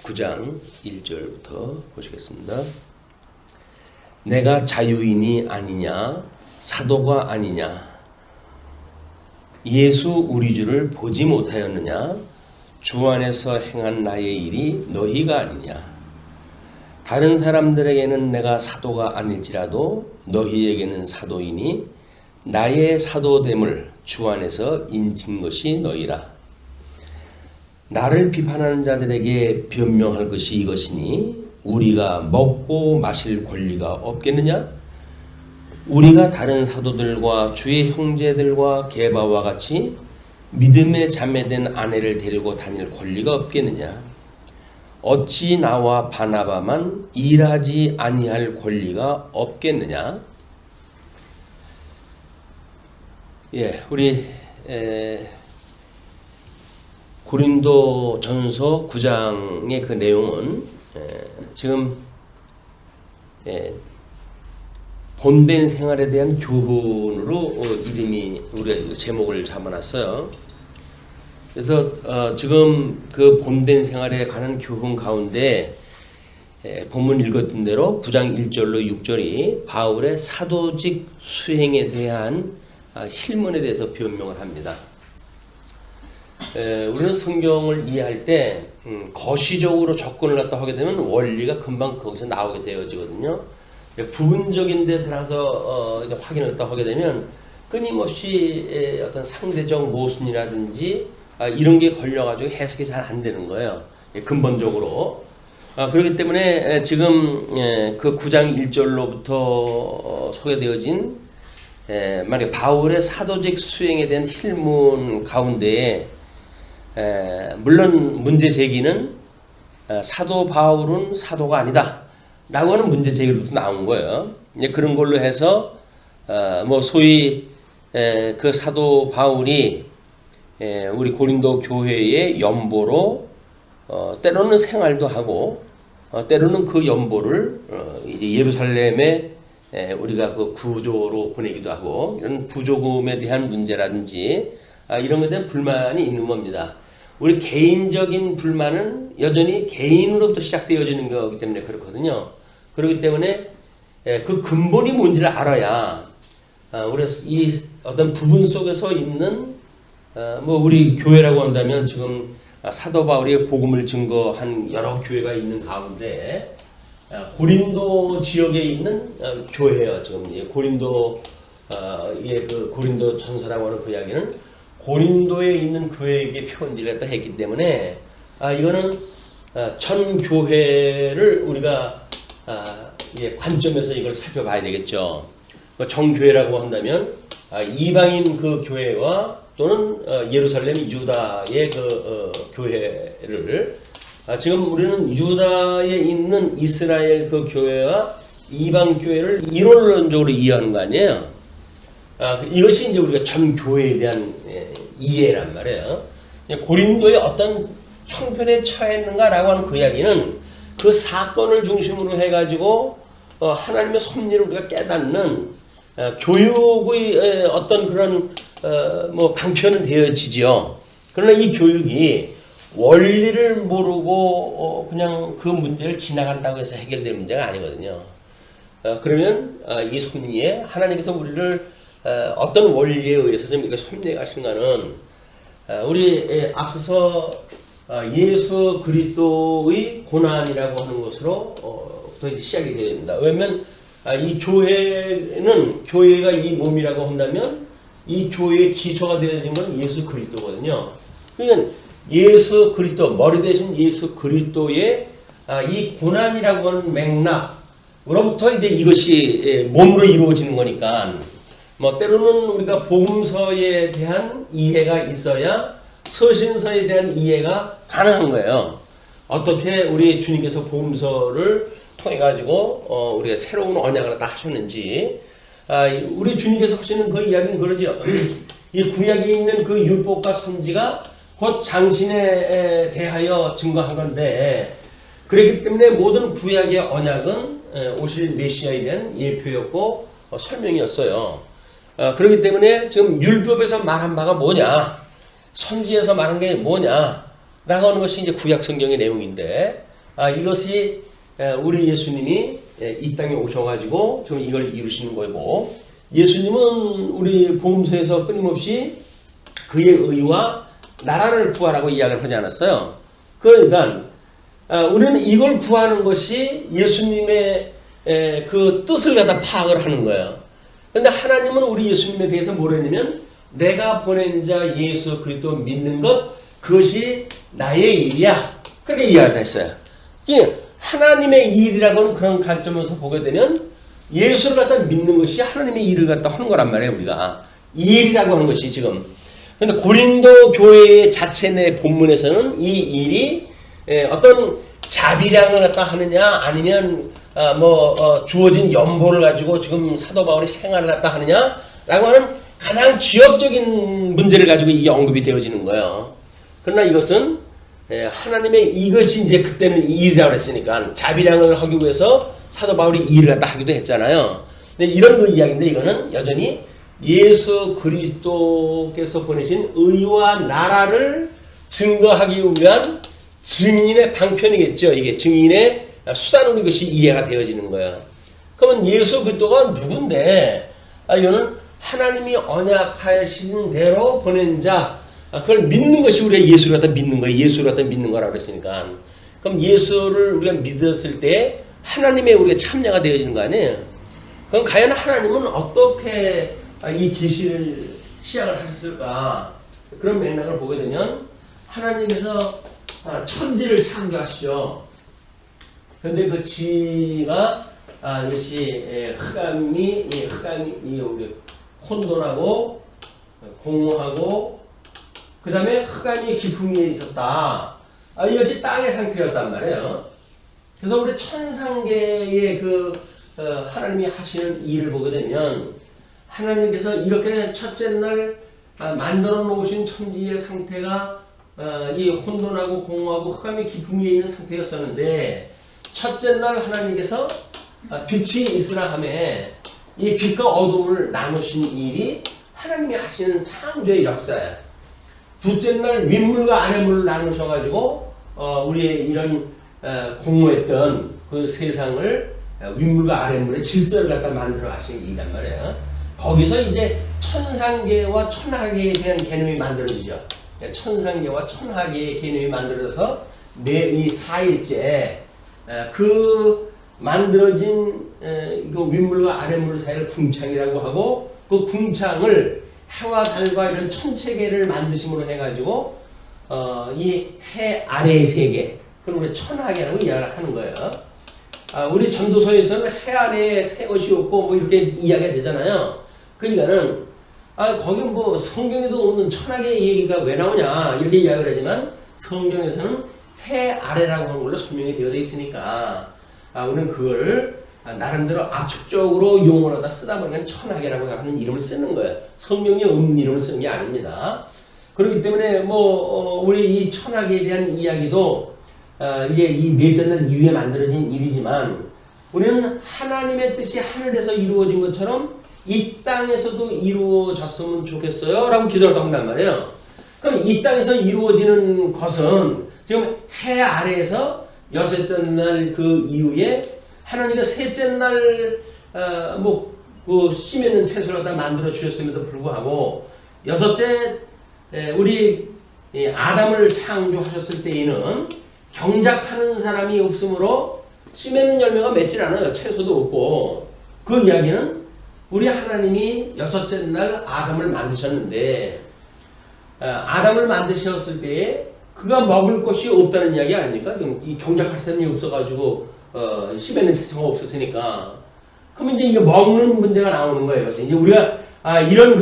9장 1절부터 보시겠습니다. 내가 자유인이 아니냐 사도가 아니냐 예수 우리 주를 보지 못하였느냐 주 안에서 행한 나의 일이 너희가 아니냐 다른 사람들에게는 내가 사도가 아닐지라도 너희에게는 사도이니 나의 사도됨을 주 안에서 인친 것이 너희라. 나를 비판하는 자들에게 변명할 것이 이것이니 우리가 먹고 마실 권리가 없겠느냐? 우리가 다른 사도들과 주의 형제들과 게바와 같이 믿음에 자매된 아내를 데리고 다닐 권리가 없겠느냐? 어찌 나와 바나바만 일하지 아니할 권리가 없겠느냐? 우리 고린도 전서 9장의 그 내용은 지금 본된 생활에 대한 교훈으로 이름이 우리가 제목을 잡아놨어요. 그래서 지금 그 본된 생활에 관한 교훈 가운데 본문 읽었던 대로 9장 1절로 6절이 바울의 사도직 수행에 대한 실문에 대해서 변명을 합니다. 우리는 성경을 이해할 때 거시적으로 접근을 갖다 하게 되면 원리가 금방 거기서 나오게 되어지거든요. 부분적인 데 들어가서 확인을 갖다 하게 되면 끊임없이 어떤 상대적 모순이라든지 이런 게 걸려가지고 해석이 잘 안 되는 거예요. 근본적으로. 그렇기 때문에 지금 그 9장 1절로부터 소개되어진 만약 바울의 사도직 수행에 대한 힐문 가운데 물론 문제 제기는 사도 바울은 사도가 아니다 라고 하는 문제 제기로부터 나온 거예요. 그런 걸로 해서 뭐 소위 그 사도 바울이 우리 고린도 교회의 연보로 때로는 생활도 하고 때로는 그 연보를 예루살렘에 우리가 그 구조로 보내기도 하고 이런 부조금에 대한 문제라든지 이런 것에 대한 불만이 있는 겁니다. 우리 개인적인 불만은 여전히 개인으로부터 시작되어지는 거기 때문에 그렇거든요. 그렇기 때문에 그 근본이 뭔지를 알아야 우리가 이 어떤 부분 속에서 있는 뭐 우리 교회라고 한다면 지금 사도 바울이 복음을 증거한 여러 교회가 있는 가운데 고린도 지역에 있는 교회예요. 지금 고린도의 그 고린도 전서라고 하는 그 이야기는 고린도에 있는 교회에게 편지를 했다 했기 때문에 이거는 전 교회를 우리가 관점에서 이걸 살펴봐야 되겠죠. 정교회라고 한다면 이방인 그 교회와 또는 예루살렘 유다의 그 교회를 지금 우리는 유다에 있는 이스라엘 그 교회와 이방 교회를 이론론적으로 이해하는 거 아니에요. 이것이 이제 우리가 전 교회에 대한 이해란 말이에요. 고린도에 어떤 형편에 처했는가라고 하는 그 이야기는 그 사건을 중심으로 해가지고 하나님의 섭리를 우리가 깨닫는 교육의 어떤 그런 뭐 방편은 되어지죠. 그러나 이 교육이 원리를 모르고 그냥 그 문제를 지나간다고 해서 해결될 문제가 아니거든요. 그러면 이 섭리에 하나님께서 우리를 어떤 원리에 의해서 좀 이렇게 섭리해 가신가는 우리 앞서서 예수 그리스도의 고난이라고 하는 것으로부터 이제 시작이 되어야 됩니다. 왜냐하면 이 교회는 교회가 이 몸이라고 한다면 이 교회의 기초가 되어진 건 예수 그리스도거든요. 그러니까 예수 그리스도 머리 대신 예수 그리스도의 이 고난이라고 하는 맥락으로부터 이제 이것이 몸으로 이루어지는 거니까 뭐 때로는 우리가 복음서에 대한 이해가 있어야 서신서에 대한 이해가 가능한 거예요. 어떻게 우리 주님께서 복음서를 통해 가지고 우리가 새로운 언약을 갖다 하셨는지 우리 주님께서 하시는 그 이야기는 그러죠. 이 구약에 있는 그 율법과 선지가 곧 장신에 대하여 증거한 건데 그렇기 때문에 모든 구약의 언약은 오실 메시아에 대한 예표였고 설명이었어요. 그렇기 때문에 지금 율법에서 말한 바가 뭐냐 선지에서 말한 게 뭐냐 라고 하는 것이 이제 구약 성경의 내용인데 이것이 우리 예수님이 이 땅에 오셔가지고 지금 이걸 이루시는 거고, 예수님은 우리 복음서에서 끊임없이 그의 의와 나라를 구하라고 이야기를 하지 않았어요. 그러니까 우리는 이걸 구하는 것이 예수님의 그 뜻을 갖다 파악을 하는 거예요. 그런데 하나님은 우리 예수님에 대해서 뭐라냐면 내가 보낸 자 예수 그리스도 믿는 것, 그것이 나의 일이야, 그렇게 이야기했어요. 하나님의 일이라고 하는 그런 관점에서 보게 되면 예수를 갖다 믿는 것이 하나님의 일을 갖다 하는 거란 말이에요. 우리가 일이라고 하는 것이 지금. 그런데 고린도 교회 자체 내 본문에서는 이 일이 어떤 자비량을 갖다 하느냐, 아니면 주어진 연보를 가지고 지금 사도 바울이 생활을 갖다 하느냐라고 하는 가장 지역적인 문제를 가지고 이게 언급이 되어지는 거예요. 그러나 이것은 하나님의 이것이 이제 그때는 일이라고 했으니까 자비량을 하기 위해서 사도 바울이 일을 갖다 하기도 했잖아요. 근데 이런 그 이야기인데, 이거는 여전히 예수 그리스도께서 보내신 의와 나라를 증거하기 위한 증인의 방편이겠죠. 이게 증인의 수단으로 이것이 이해가 되어지는 거예요. 그러면 예수 그리스도가 누군데? 이거는 하나님이 언약하신 대로 보낸 자, 그걸 믿는 것이 우리가 예수를 갖다 믿는 거예요. 예수를 갖다 믿는 거라고 그랬으니까. 그럼 예수를 우리가 믿었을 때 하나님의 우리가 참여가 되어지는 거 아니에요? 그럼 과연 하나님은 어떻게 이 계시를 시작을 하셨을까? 그런 맥락을 보게 되면 우리나라에서 천지를 창조하시죠. 그런데 그 지가 이것이 흑암이 우리 혼돈하고 공허하고 그 다음에 흑암이 깊음 위에 있었다. 이것이 땅의 상태였단 말이에요. 그래서 우리 천상계의 하나님이 하시는 일을 보게 되면 하나님께서 이렇게 첫째 날 만들어 놓으신 천지의 상태가 이 혼돈하고 공허하고 흑암이 깊음 위에 있는 상태였었는데, 첫째 날 하나님께서 빛이 있으라 하매 이 빛과 어둠을 나누신 일이 하나님이 하시는 창조의 역사예요. 둘째 날 윗물과 아랫물을 나누셔가지고 우리의 이런 공허했던 그 세상을 윗물과 아랫물의 질서를 갖다 만들어 가시는 일이란 말이에요. 거기서 이제 천상계와 천하계에 대한 개념이 만들어지죠. 천상계와 천하계의 개념이 만들어져서 이 4일째 그 만들어진 그 윗물과 아랫물 사이를 궁창이라고 하고, 그 궁창을 해와 달과 이런 천체계를 만드심으로 해가지고 이 해 아래의 세계, 그걸 우리 천하계라고 이야기를 하는 거예요. 우리 전도서에서는 해 아래에 새 것이 없고 뭐 이렇게 이야기가 되잖아요. 그러니까는 거기 뭐 성경에도 없는 천하계 얘기가 왜 나오냐 이렇게 이야기를 하지만, 성경에서는 해 아래라고 하는 걸로 설명이 되어져 있으니까 우리는 그걸 나름대로 압축적으로 용어로다 쓰다 보니까 천하계라고 하는 이름을 쓰는 거예요. 성경에 없는 이름을 쓰는 게 아닙니다. 그렇기 때문에 우리 이 천하계에 대한 이야기도 이게 이 넷째 날 이후에 만들어진 일이지만, 우리는 하나님의 뜻이 하늘에서 이루어진 것처럼 이 땅에서도 이루어졌으면 좋겠어요 라고 기도를 한단 말이에요. 그럼 이 땅에서 이루어지는 것은 지금 해 아래에서 여섯째 날 그 이후에 하나님께서 셋째 날 그 씨 맺는 채소를 갖다 만들어 주셨음에도 불구하고, 여섯째 우리 아담을 창조하셨을 때에는 경작하는 사람이 없으므로 씨 맺는 열매가 맺질 않아요. 채소도 없고. 그 이야기는 우리 하나님이 여섯째 날 아담을 만드셨는데, 아담을 만드셨을 때에 그가 먹을 것이 없다는 이야기 아닙니까? 지금 이 경작할 사람이 없어가지고 씨 맺는 채소가 없었으니까. 그러면 이제 먹는 문제가 나오는 거예요. 이제 우리가 이런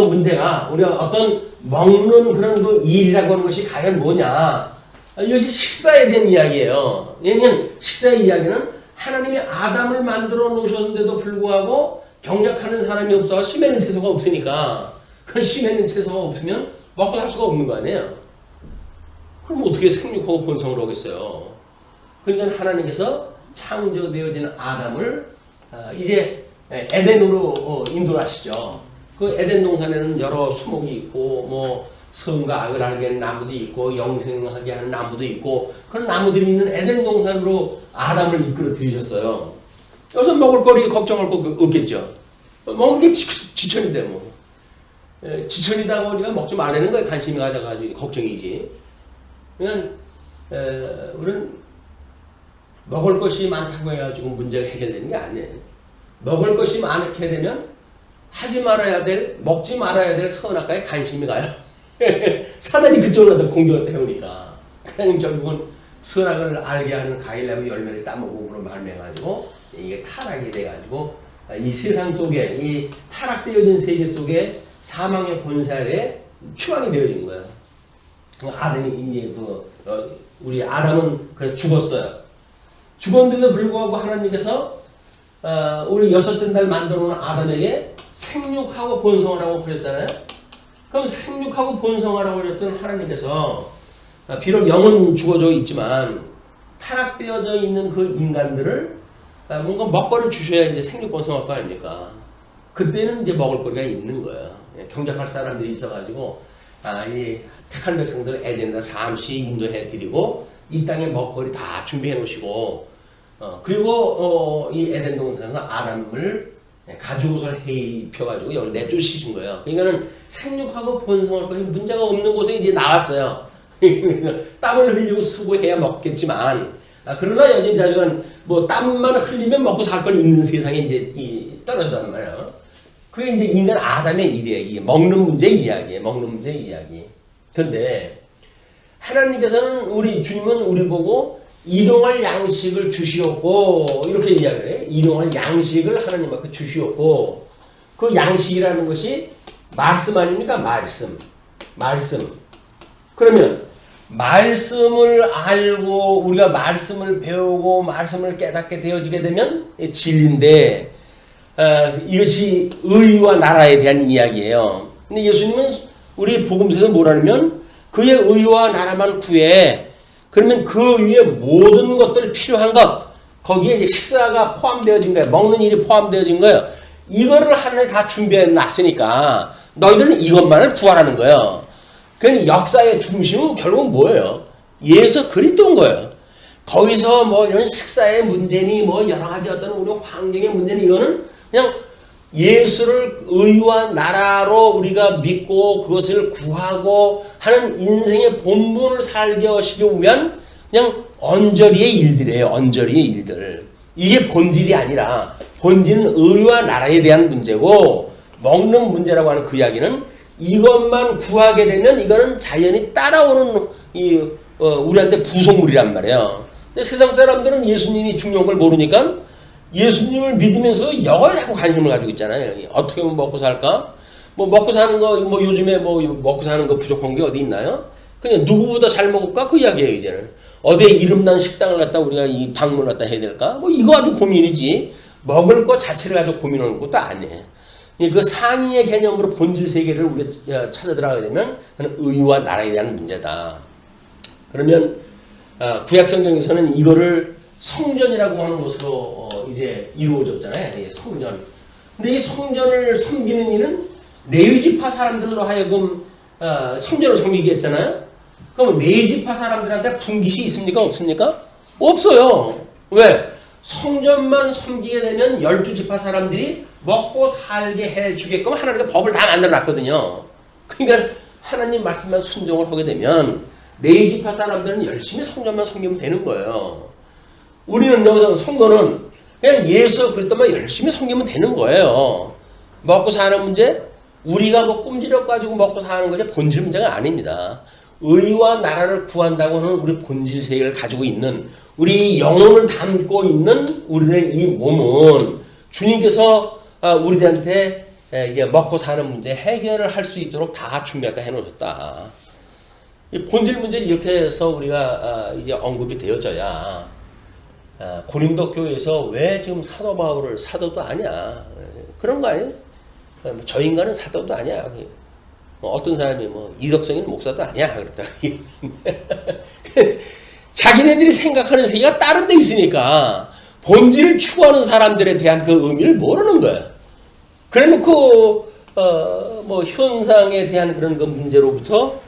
문제가 우리가 어떤 먹는 그런 그 일이라고 하는 것이 과연 뭐냐? 이것이 식사에 대한 이야기예요. 왜냐면 식사의 이야기는 하나님이 아담을 만들어 놓으셨는데도 불구하고 경작하는 사람이 없어 씨 맺는 채소가 없으니까, 그 씨 맺는 채소가 없으면 먹고 살 수가 없는 거 아니에요. 그럼 어떻게 생육하고 번성을 하겠어요? 그러니까 하나님께서 창조되어진 아담을 이제 에덴으로 인도하시죠. 그 에덴 동산에는 여러 수목이 있고 선과 악을 알게 하는 나무도 있고 영생하게 하는 나무도 있고 그런 나무들이 있는 에덴 동산으로 아담을 이끌어 들이셨어요. 여기서 먹을 거리 걱정할 거 없겠죠. 먹는 게 지천인데 뭐. 지천이다 보니까 먹지 말라는 거에 관심이 가져가지고 걱정이지. 그냥 우리는 먹을 것이 많다고 해가지고 문제가 해결되는 게 아니에요. 먹을 것이 많게 되면 하지 말아야 될, 먹지 말아야 될 선악과에 관심이 가요. 사단이 그쪽으로 공격을 해오니까. 그냥 결국은 선악을 알게 하는 과일나무 열매를 따먹음으로 말미암아가지고 이게 타락이 돼가지고 이 세상 속에 이 타락되어진 세계 속에 사망의 권세 아래 추방이 되어진 거예요. 아담이 이제 우리 아담은 그래 죽었어요. 죽었는데도 불구하고 하나님께서 우리 여섯째 날 만들어 놓은 아담에게 생육하고 번성하라고 그랬잖아요. 그럼 생육하고 번성하라고 그랬던 하나님께서 비록 영은 죽어져 있지만 타락되어져 있는 그 인간들을 뭔가 먹거리를 주셔야 이제 생육 번성할 거 아닙니까? 그때는 이제 먹을 거리가 있는 거예요. 경작할 사람들이 있어가지고 이 택한 백성들 에덴에다 잠시 인도해 드리고 이 땅에 먹거리 다 준비해 놓으시고 그리고 이 에덴 동산에서 아담을 가죽옷을 입혀가지고 여기 내쫓으신 거예요. 그러니까는 생육하고 번성할 것이 문제가 없는 곳에 이제 나왔어요. 땀을 흘리고 수고해야 먹겠지만 그러나 여전히 자식은 뭐 땀만 흘리면 먹고 살 건 있는 세상에 이제 떨어졌단 말이에요. 그게 이제 인간 아담의 일이에요. 이게 먹는 문제 이야기예요. 먹는 문제 이야기. 그런데 하나님께서는 우리 주님은 우리 보고 일용할 양식을 주시었고 이렇게 이야기를 해요. 일용할 양식을 하나님 앞에 주시었고 그 양식이라는 것이 말씀 아닙니까? 말씀. 그러면 말씀을 알고 우리가 말씀을 배우고 말씀을 깨닫게 되어지게 되면 진리인데 이것이 의와 나라에 대한 이야기예요. 근데 예수님은 우리 복음서에서 뭐라면 그의 의와 나라만 구해. 그러면 그 위에 모든 것들이 필요한 것 거기에 이제 식사가 포함되어진 거예요. 먹는 일이 포함되어진 거예요. 이거를 하나님 다 준비해 놨으니까 너희들은 이것만을 구하라는 거예요. 그 역사의 중심은 결국 뭐예요? 예수 그리스도인 거예요. 거기서 뭐 이런 식사의 문제니 뭐 여러 가지 어떤 우리 환경의 문제니 이거는 그냥 예수를 의와 나라로 우리가 믿고 그것을 구하고 하는 인생의 본분을 살게 하시기 위한 그냥 언저리의 일들이에요. 언저리의 일들. 이게 본질이 아니라 본질은 의와 나라에 대한 문제고 먹는 문제라고 하는 그 이야기는 이것만 구하게 되면 이거는 자연히 따라오는 우리한테 부속물이란 말이에요. 근데 세상 사람들은 예수님이 중요한 걸 모르니까 예수님을 믿으면서 여거에 자꾸 관심을 가지고 있잖아요. 어떻게 하면 먹고 살까? 뭐 먹고 사는 거, 뭐 요즘에 뭐 먹고 사는 거 부족한 게 어디 있나요? 그냥 누구보다 잘 먹을까? 그 이야기예요, 이제는. 어디에 이름난 식당을 갖다 우리가 이 방문을 갖다 해야 될까? 뭐 이거 아주 고민이지. 먹을 것 자체를 가지고 고민하는 것도 아니에요. 그 상위의 개념으로 본질 세계를 우리가 찾아 들어가게 되면 그는 의와 나라에 대한 문제다. 그러면 구약 성경에서는 이거를 성전이라고 하는 것으로 이제 이루어졌잖아요. 성전. 근데 이 성전을 섬기는 일은 레위 지파 사람들로 하여금 성전을 섬기게 했잖아요. 그럼 레위 지파 사람들한테 분깃이 있습니까? 없습니까? 없어요. 왜? 성전만 섬기게 되면 12지파 사람들이 먹고 살게 해주게끔 하나님께 법을 다 만들어놨거든요. 그러니까 하나님 말씀만 순종을 하게 되면 레위지파 사람들은 열심히 성전만 섬기면 되는 거예요. 우리는 여기서 성도는 그냥 예수 그리스도만 열심히 섬기면 되는 거예요. 먹고 사는 문제, 우리가 뭐 꿈지력 가지고 먹고 사는 것이 본질 문제가 아닙니다. 의와 나라를 구한다고 하는 우리 본질 세계를 가지고 있는 우리 영혼을 담고 있는 우리의 이 몸은 주님께서 우리들한테 이제 먹고 사는 문제 해결을 할 수 있도록 다 준비했다 해놓으셨다. 이 본질 문제를 이렇게 해서 우리가 이제 언급이 되어져야 고린도 교회에서 왜 지금 사도 바울을 사도도 아니야 그런 거 아니에요? 저 인간은 사도도 아니야. 어떤 사람이 뭐 이덕성이는 목사도 아니야 그랬다. 자기네들이 생각하는 세계가 다른 데 있으니까 본질을 추구하는 사람들에 대한 그 의미를 모르는 거야. 그래놓고 뭐 현상에 대한 그런 그 문제로부터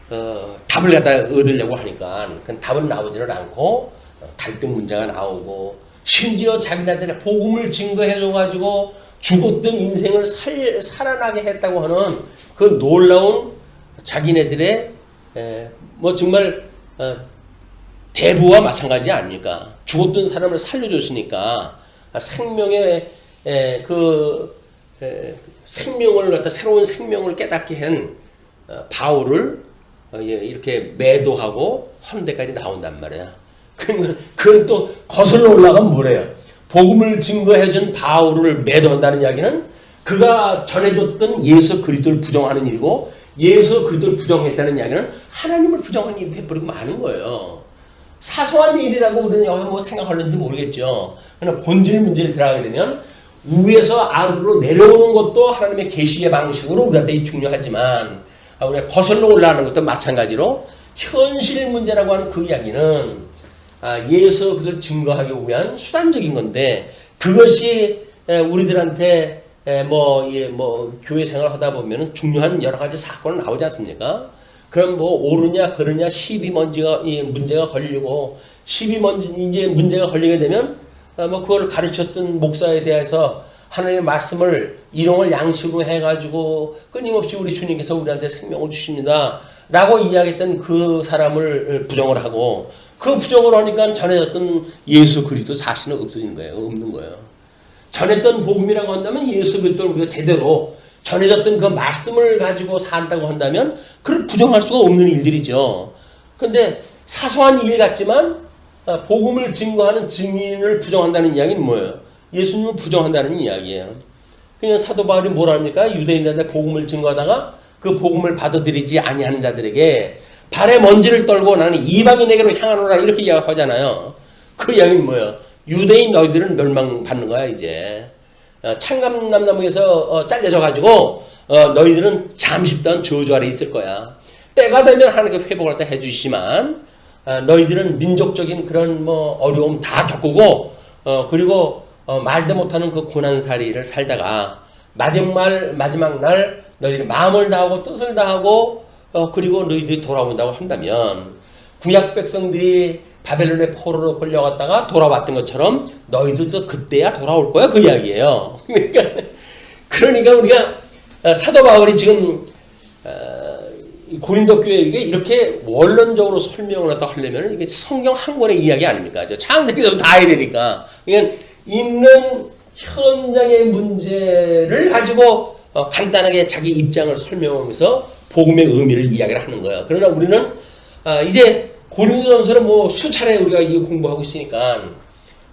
답을 갖다 얻으려고 하니까 그 답은 나오지를 않고 갈등 문제가 나오고 심지어 자기네들의 복음을 증거해줘가지고 죽었던 인생을 살아나게 했다고 하는 그 놀라운 자기네들의 뭐 정말 대부와 마찬가지 아닙니까? 죽었던 사람을 살려줬으니까 생명의 생명을 갖다 새로운 생명을 깨닫게 한 바울을 이렇게 매도하고 하는 데까지 나온단 말이야. 그건 또 거슬러 올라가면 뭐래요? 복음을 증거해준 바울을 매도한다는 이야기는 그가 전해줬던 예수 그리스도를 부정하는 일이고 예수 그리스도를 부정했다는 이야기는 하나님을 부정하는 일이 돼버리고 마는 거예요. 사소한 일이라고 우리는 뭐 생각하는지 모르겠죠. 그러나 본질 문제를 들어가게 되면 위에서 아래로 내려오는 것도 하나님의 계시의 방식으로 우리한테 중요하지만 우리가 거슬러 올라가는 것도 마찬가지로 현실 문제라고 하는 그 이야기는 예수 그걸 증거하기 위한 수단적인 건데 그것이 우리들한테 뭐 교회 생활을 하다 보면은 중요한 여러 가지 사건이 나오지 않습니까? 그럼 뭐 옳으냐 그르냐 시비 문제가 걸리고 시비 문제가 걸리게 되면 뭐 그걸 가르쳤던 목사에 대해서 하나님의 말씀을 일용할 양식으로 해가지고 끊임없이 우리 주님께서 우리한테 생명을 주십니다 라고 이야기했던 그 사람을 부정을 하고 그 부정을 하니까 전해졌던 예수 그리스도 사실은 없어진 거예요. 없는 거예요. 전했던 복음이라고 한다면 예수 그리스도를 우리가 제대로 전해졌던 그 말씀을 가지고 산다고 한다면 그걸 부정할 수가 없는 일들이죠. 그런데 사소한 일 같지만 복음을 증거하는 증인을 부정한다는 이야기는 뭐예요? 예수님을 부정한다는 이야기예요. 그냥 사도 바울이 뭐라 합니까? 유대인들한테 복음을 증거하다가 그 복음을 받아들이지 아니하는 자들에게 발에 먼지를 떨고 나는 이방인에게로 향하노라 이렇게 이야기하잖아요. 그 이야기는 뭐예요? 유대인 너희들은 멸망받는 거야 이제. 창감나무에서 잘려져 가지고 너희들은 잠시 동안 저주 아래 있을 거야. 때가 되면 하나님께 회복을 다 해주시지만 너희들은 민족적인 그런 뭐 어려움 다 겪고 그리고 말도 못하는 그 고난살이를 살다가 마지막 날 너희들이 마음을 다하고 뜻을 다하고 그리고 너희들이 돌아온다고 한다면 구약 백성들이 바벨론의 포로로 끌려갔다가 돌아왔던 것처럼 너희들도 그때야 돌아올 거야 그 이야기예요. 그러니까 우리가 사도 바울이 지금 고린도 교회에게 이렇게 원론적으로 설명을 하려면 이게 성경 한 권의 이야기 아닙니까? 창세기부터 다 해야 되니까. 그러니까 있는 현장의 문제를 가지고 간단하게 자기 입장을 설명하면서 복음의 의미를 이야기를 하는 거예요. 그러나 우리는 이제 고린도전서를 뭐 수차례 우리가 이거 공부하고 있으니까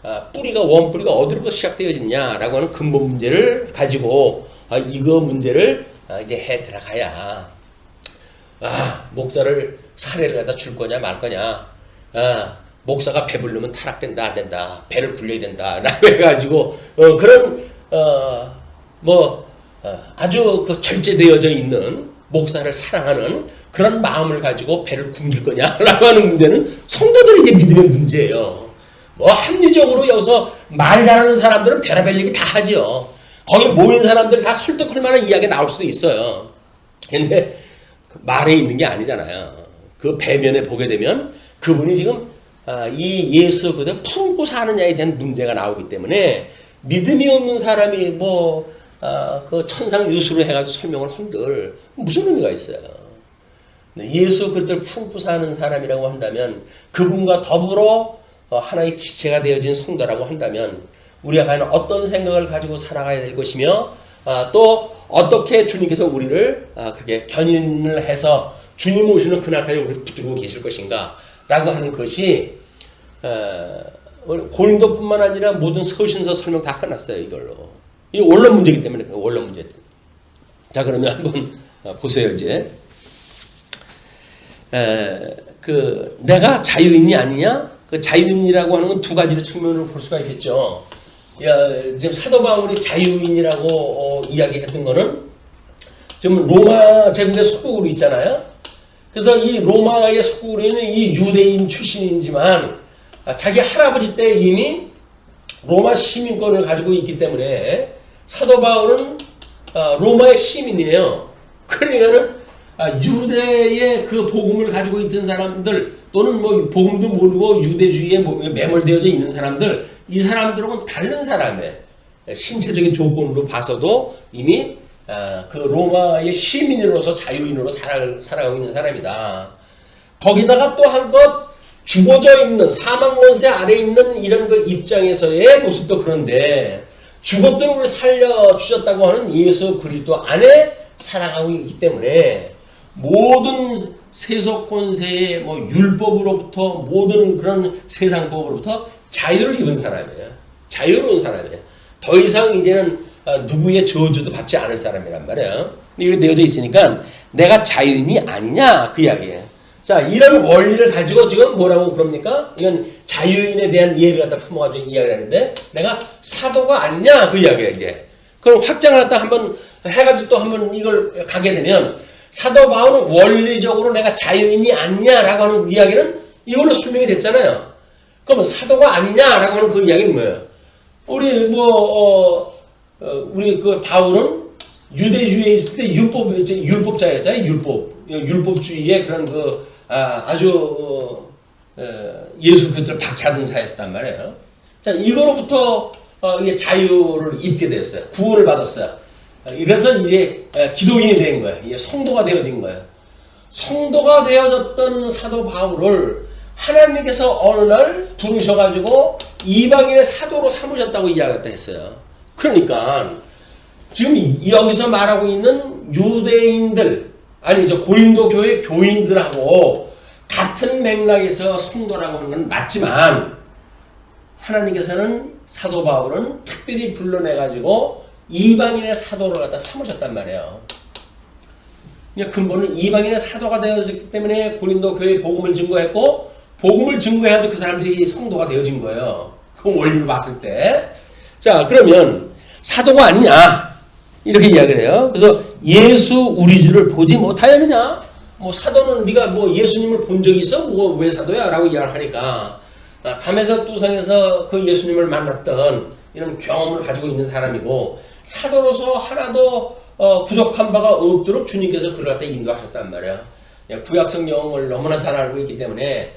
원뿌리가 어디로부터 시작되어지냐라고 하는 근본 문제를 가지고 이거 문제를 이제 해 들어가야 목사를 사례를 갖다 줄 거냐 말 거냐 목사가 배부르면 타락된다 안 된다 배를 굴려야 된다 라고 해가지고 그런 아주 그 절제되어져 있는 목사를 사랑하는 그런 마음을 가지고 배를 굶길 거냐라고 하는 문제는 성도들이 이제 믿음의 문제예요. 뭐 합리적으로 여기서 말 잘하는 사람들은 별의별 얘기 다 하죠. 거기 모인 사람들 다 설득할 만한 이야기 나올 수도 있어요. 근데 그 말에 있는 게 아니잖아요. 그 배면에 보게 되면 그분이 지금 이 예수 그대로 품고 사느냐에 대한 문제가 나오기 때문에 믿음이 없는 사람이 그 천상 유수로 해가지고 설명을 한들 무슨 의미가 있어요. 예수 그리스도를 품고 사는 사람이라고 한다면 그분과 더불어 하나의 지체가 되어진 성도라고 한다면 우리가 과연 어떤 생각을 가지고 살아가야 될 것이며 또 어떻게 주님께서 우리를 그렇게 견인을 해서 주님 오시는 그날까지 우리를 붙들고 계실 것인가 라고 하는 것이 고린도뿐만 아니라 모든 서신서 설명 다 끝났어요. 이걸로. 이 원론 문제이기 때문에 원론 문제. 자 그러면 한번 보세요. 이제 내가 자유인이 아니냐? 그 자유인이라고 하는 건 두 가지로 측면으로 볼 수가 있겠죠. 지금 사도 바울이 자유인이라고 이야기했던 거는 지금 로마 제국의 속국으로 있잖아요. 그래서 이 로마의 속국으로 있는 이 유대인 출신이지만 자기 할아버지 때 이미 로마 시민권을 가지고 있기 때문에 사도 바울은 로마의 시민이에요. 그러니까는 유대의 그 복음을 가지고 있던 사람들 또는 뭐 복음도 모르고 유대주의에 매몰되어져 있는 사람들, 이 사람들하고는 다른 사람의 신체적인 조건으로 봐서도 이미 그 로마의 시민으로서 자유인으로 살아가고 있는 사람이다. 거기다가 또 한 것 죽어져 있는 사망권세 아래 있는 이런 그 입장에서의 모습도 그런데 죽었던 우리를 살려주셨다고 하는 예수 그리스도 안에 살아가고 있기 때문에 모든 세속권세의 뭐 율법으로부터 모든 그런 세상법으로부터 자유를 입은 사람이에요. 자유로운 사람이에요. 더 이상 이제는 누구의 저주도 받지 않을 사람이란 말이에요. 이게 되어져 있으니까 내가 자유인이 아니냐 그 이야기예요. 자, 이런 원리를 가지고 지금 뭐라고 그럽니까? 이건 자유인에 대한 이해를 갖다 품어가지고 이야기를 하는데 내가 사도가 아니냐 그 이야기예요 이제. 그럼 확장을 갖다 한번 해가지고 또 한번 이걸 가게 되면 사도 바울은 원리적으로 내가 자유인이 아니냐라고 하는 그 이야기는 이걸로 설명이 됐잖아요. 그러면 사도가 아니냐라고 하는 그 이야기는 뭐예요? 우리 우리 그 바울은 유대주의에 있을 때 율법자였잖아요. 율법주의의 그런 그 아주 예수 그리스도를 박해하던 자였단 말이에요. 자, 이거로부터 자유를 입게 됐어요. 구원을 받았어요. 그래서 이제 기독인이 된 거예요. 이제 성도가 되어진 거예요. 성도가 되어졌던 사도 바울을 하나님께서 어느 날 부르셔가지고 이방인의 사도로 삼으셨다고 이야기했다 했어요. 그러니까 지금 여기서 말하고 있는 유대인들 아니죠 고린도 교회 교인들하고 같은 맥락에서 성도라고 하는 건 맞지만 하나님께서는 사도 바울은 특별히 불러내가지고 이방인의 사도를 갖다 삼으셨단 말이에요. 근본은 이방인의 사도가 되어졌기 때문에 고린도 교회에 복음을 증거했고 복음을 증거해야도 그 사람들이 성도가 되어진 거예요. 그 원리로 봤을 때. 자, 그러면 사도가 아니냐 이렇게 이야기를 해요. 그래서 예수 우리 주를 보지 못하였느냐? 뭐 사도는 네가 뭐 예수님을 본 적이 있어? 뭐 왜 사도야? 라고 이야기를 하니까 담에서 뚜성에서 그 예수님을 만났던 이런 경험을 가지고 있는 사람이고 사도로서 하나도 부족한 바가 없도록 주님께서 그를 갖다 인도하셨단 말이야. 구약 성경을 너무나 잘 알고 있기 때문에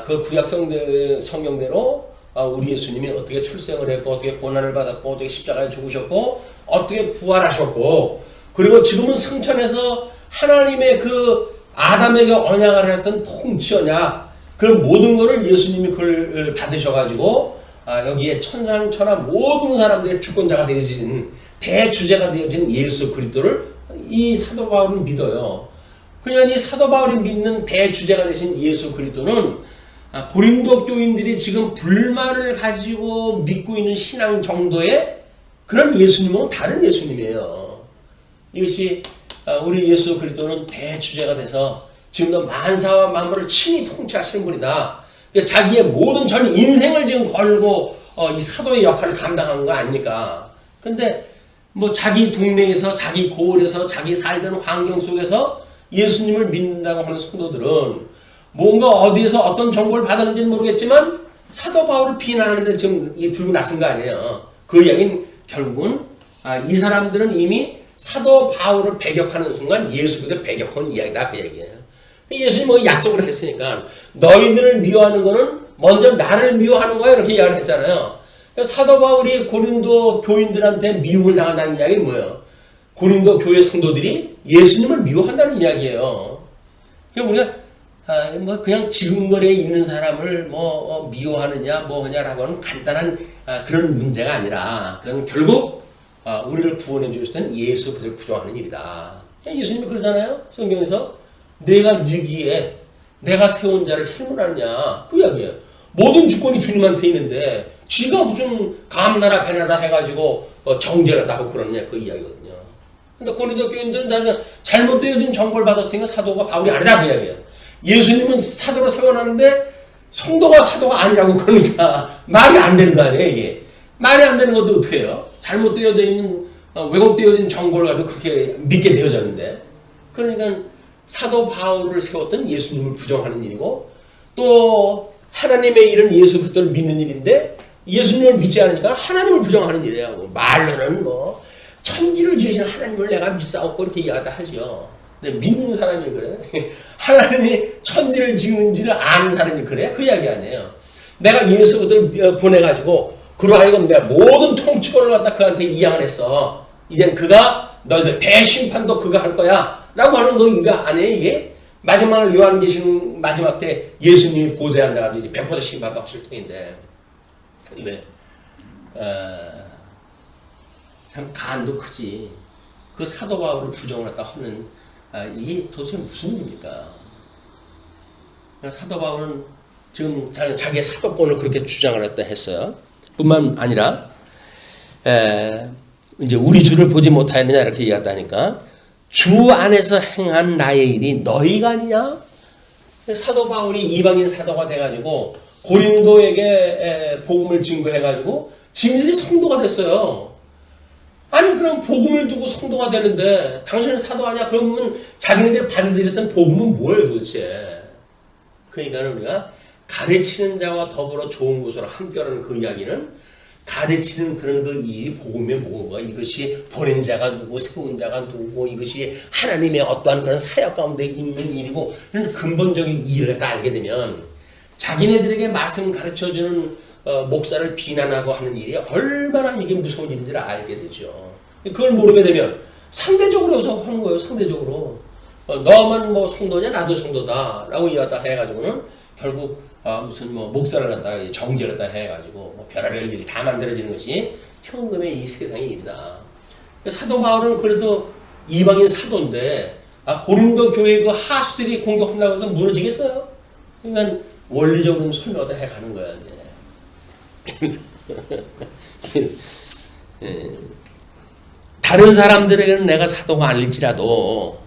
그 구약 성경대로 우리 예수님이 어떻게 출생을 했고 어떻게 고난을 받았고 어떻게 십자가에 죽으셨고 어떻게 부활하셨고 그리고 지금은 승천해서 하나님의 그 아담에게 언약을 했던 통치 언약 그 모든 것을 예수님이 그걸 받으셔가지고 여기에 천상천하 모든 사람들의 주권자가 되어진 대주제가 되어진 예수 그리스도를 이 사도 바울은 믿어요. 그냥 이 사도 바울이 믿는 대주제가 되신 예수 그리스도는 고린도 교인들이 지금 불만을 가지고 믿고 있는 신앙 정도의 그런 예수님은 다른 예수님이에요. 이것이 우리 예수 그리스도는 대주제가 돼서 지금도 만사와 만물을 친히 통치하시는 분이다. 자기의 모든 전 인생을 지금 걸고 이 사도의 역할을 감당한 거 아닙니까? 근데 뭐 자기 동네에서 자기 고을에서 자기 살던 환경 속에서 예수님을 믿는다고 하는 성도들은 뭔가 어디에서 어떤 정보를 받았는지는 모르겠지만 사도 바울을 비난하는데 지금 들고 나선 거 아니에요. 그 이야기는 결국은 이 사람들은 이미 사도 바울을 배격하는 순간 예수 그리스도를 배격한 이야기다 그 얘기예요. 예수님이 뭐 약속을 했으니까 너희들을 미워하는 거는 먼저 나를 미워하는 거야 이렇게 이야기를 했잖아요. 사도 바울이 고린도 교인들한테 미움을 당한다는 이야기는 뭐예요? 고린도 교회 성도들이 예수님을 미워한다는 이야기예요. 우리가 뭐 그냥 지금거리에 있는 사람을 뭐 미워하느냐 뭐하냐라고 하는 간단한 그런 문제가 아니라 그건 결국 우리를 구원해 주셨던 예수 그리스도를 부정하는 일이다. 예수님이 그러잖아요. 성경에서 내가 누기에 내가 세운 자를 힘을 하느냐 그 이야기예요. 모든 주권이 주님한테 있는데 쥐가 무슨 감나라 배나라 해가지고 정죄를 하고 그러느냐 그 이야기거든요. 그러니까 고린도 교인들은 다 잘못되어진 정보를 받았으니까 사도가 바울이 아니라 그 이야기예요. 예수님은 사도로 세워놨는데 성도가 사도가 아니라고 그러니까 말이 안 되는 거 아니에요 이게. 말이 안 되는 것도 어떻게 해요? 잘못되어져 있는 왜곡되어진 정보를 가지고 그렇게 믿게 되어졌는데 그러니까 사도 바울을 세웠던 예수님을 부정하는 일이고 또 하나님의 일은 예수 그리스도를 믿는 일인데 예수님을 믿지 않으니까 하나님을 부정하는 일이에요. 말로는 뭐 천지를 지으신 하나님을 내가 믿사옵고 이렇게 이야기하죠. 근데 믿는 사람이 그래? 하나님이 천지를 지은지를 아는 사람이 그래? 그 이야기 아니에요. 내가 예수 그리스도를 보내가지고 그로 하여금 내가 모든 통치권을 갖다 그한테 이양을 했어. 이젠 그가 너희들 대심판도 그가 할 거야 라고 하는 거 이거 아니에요 이게? 마지막 요한계시록 마지막 때 예수님이 보좌에 앉아가지고 100% 심판도 하실 터인데 근데 참 간도 크지. 그 사도 바울을 부정을 했다 하는 이게 도대체 무슨 일입니까? 사도 바울은 지금 자기의 사도권을 그렇게 주장을 했다 했어요. 뿐만 아니라 이제 우리 주를 보지 못하였느냐 이렇게 얘기했다니까 주 안에서 행한 나의 일이 너희가 아니냐? 사도 바울이 이방인 사도가 돼가지고 고린도에게 복음을 증거해가지고 지금들이 성도가 됐어요. 아니 그럼 복음을 두고 성도가 되는데 당신은 사도 아니야? 그러면 자기네들이 받아들였던 복음은 뭐예요 도대체? 그러니까 우리가 가르치는 자와 더불어 좋은 곳으로 함께하는 그 이야기는 가르치는 그런 그 일이 복음의 뭐가 이것이 보낸 자가 누구 세운 자가 누구 이것이 하나님의 어떠한 그런 사역 가운데 있는 일이고 이런 근본적인 일을 알게 되면 자기네들에게 말씀 가르쳐주는 목사를 비난하고 하는 일이 얼마나 이게 무서운 일인지를 알게 되죠. 그걸 모르게 되면 상대적으로 해서 하는 거예요. 상대적으로 너만 뭐 성도냐 나도 성도다 라고 이야기하다 해가지고는 결국 무슨 뭐 목사를 갖다가 정죄를 갖다 해가지고 뭐 별의별 일이 다 만들어지는 것이 현금의 이 세상의 일이다. 사도 바울은 그래도 이방인 사도인데 고린도 교회 그 하수들이 공격한다고 해서 무너지겠어요? 그러니까 원리적으로 설명을 해가는 거야 이제. 다른 사람들에게는 내가 사도가 아닐지라도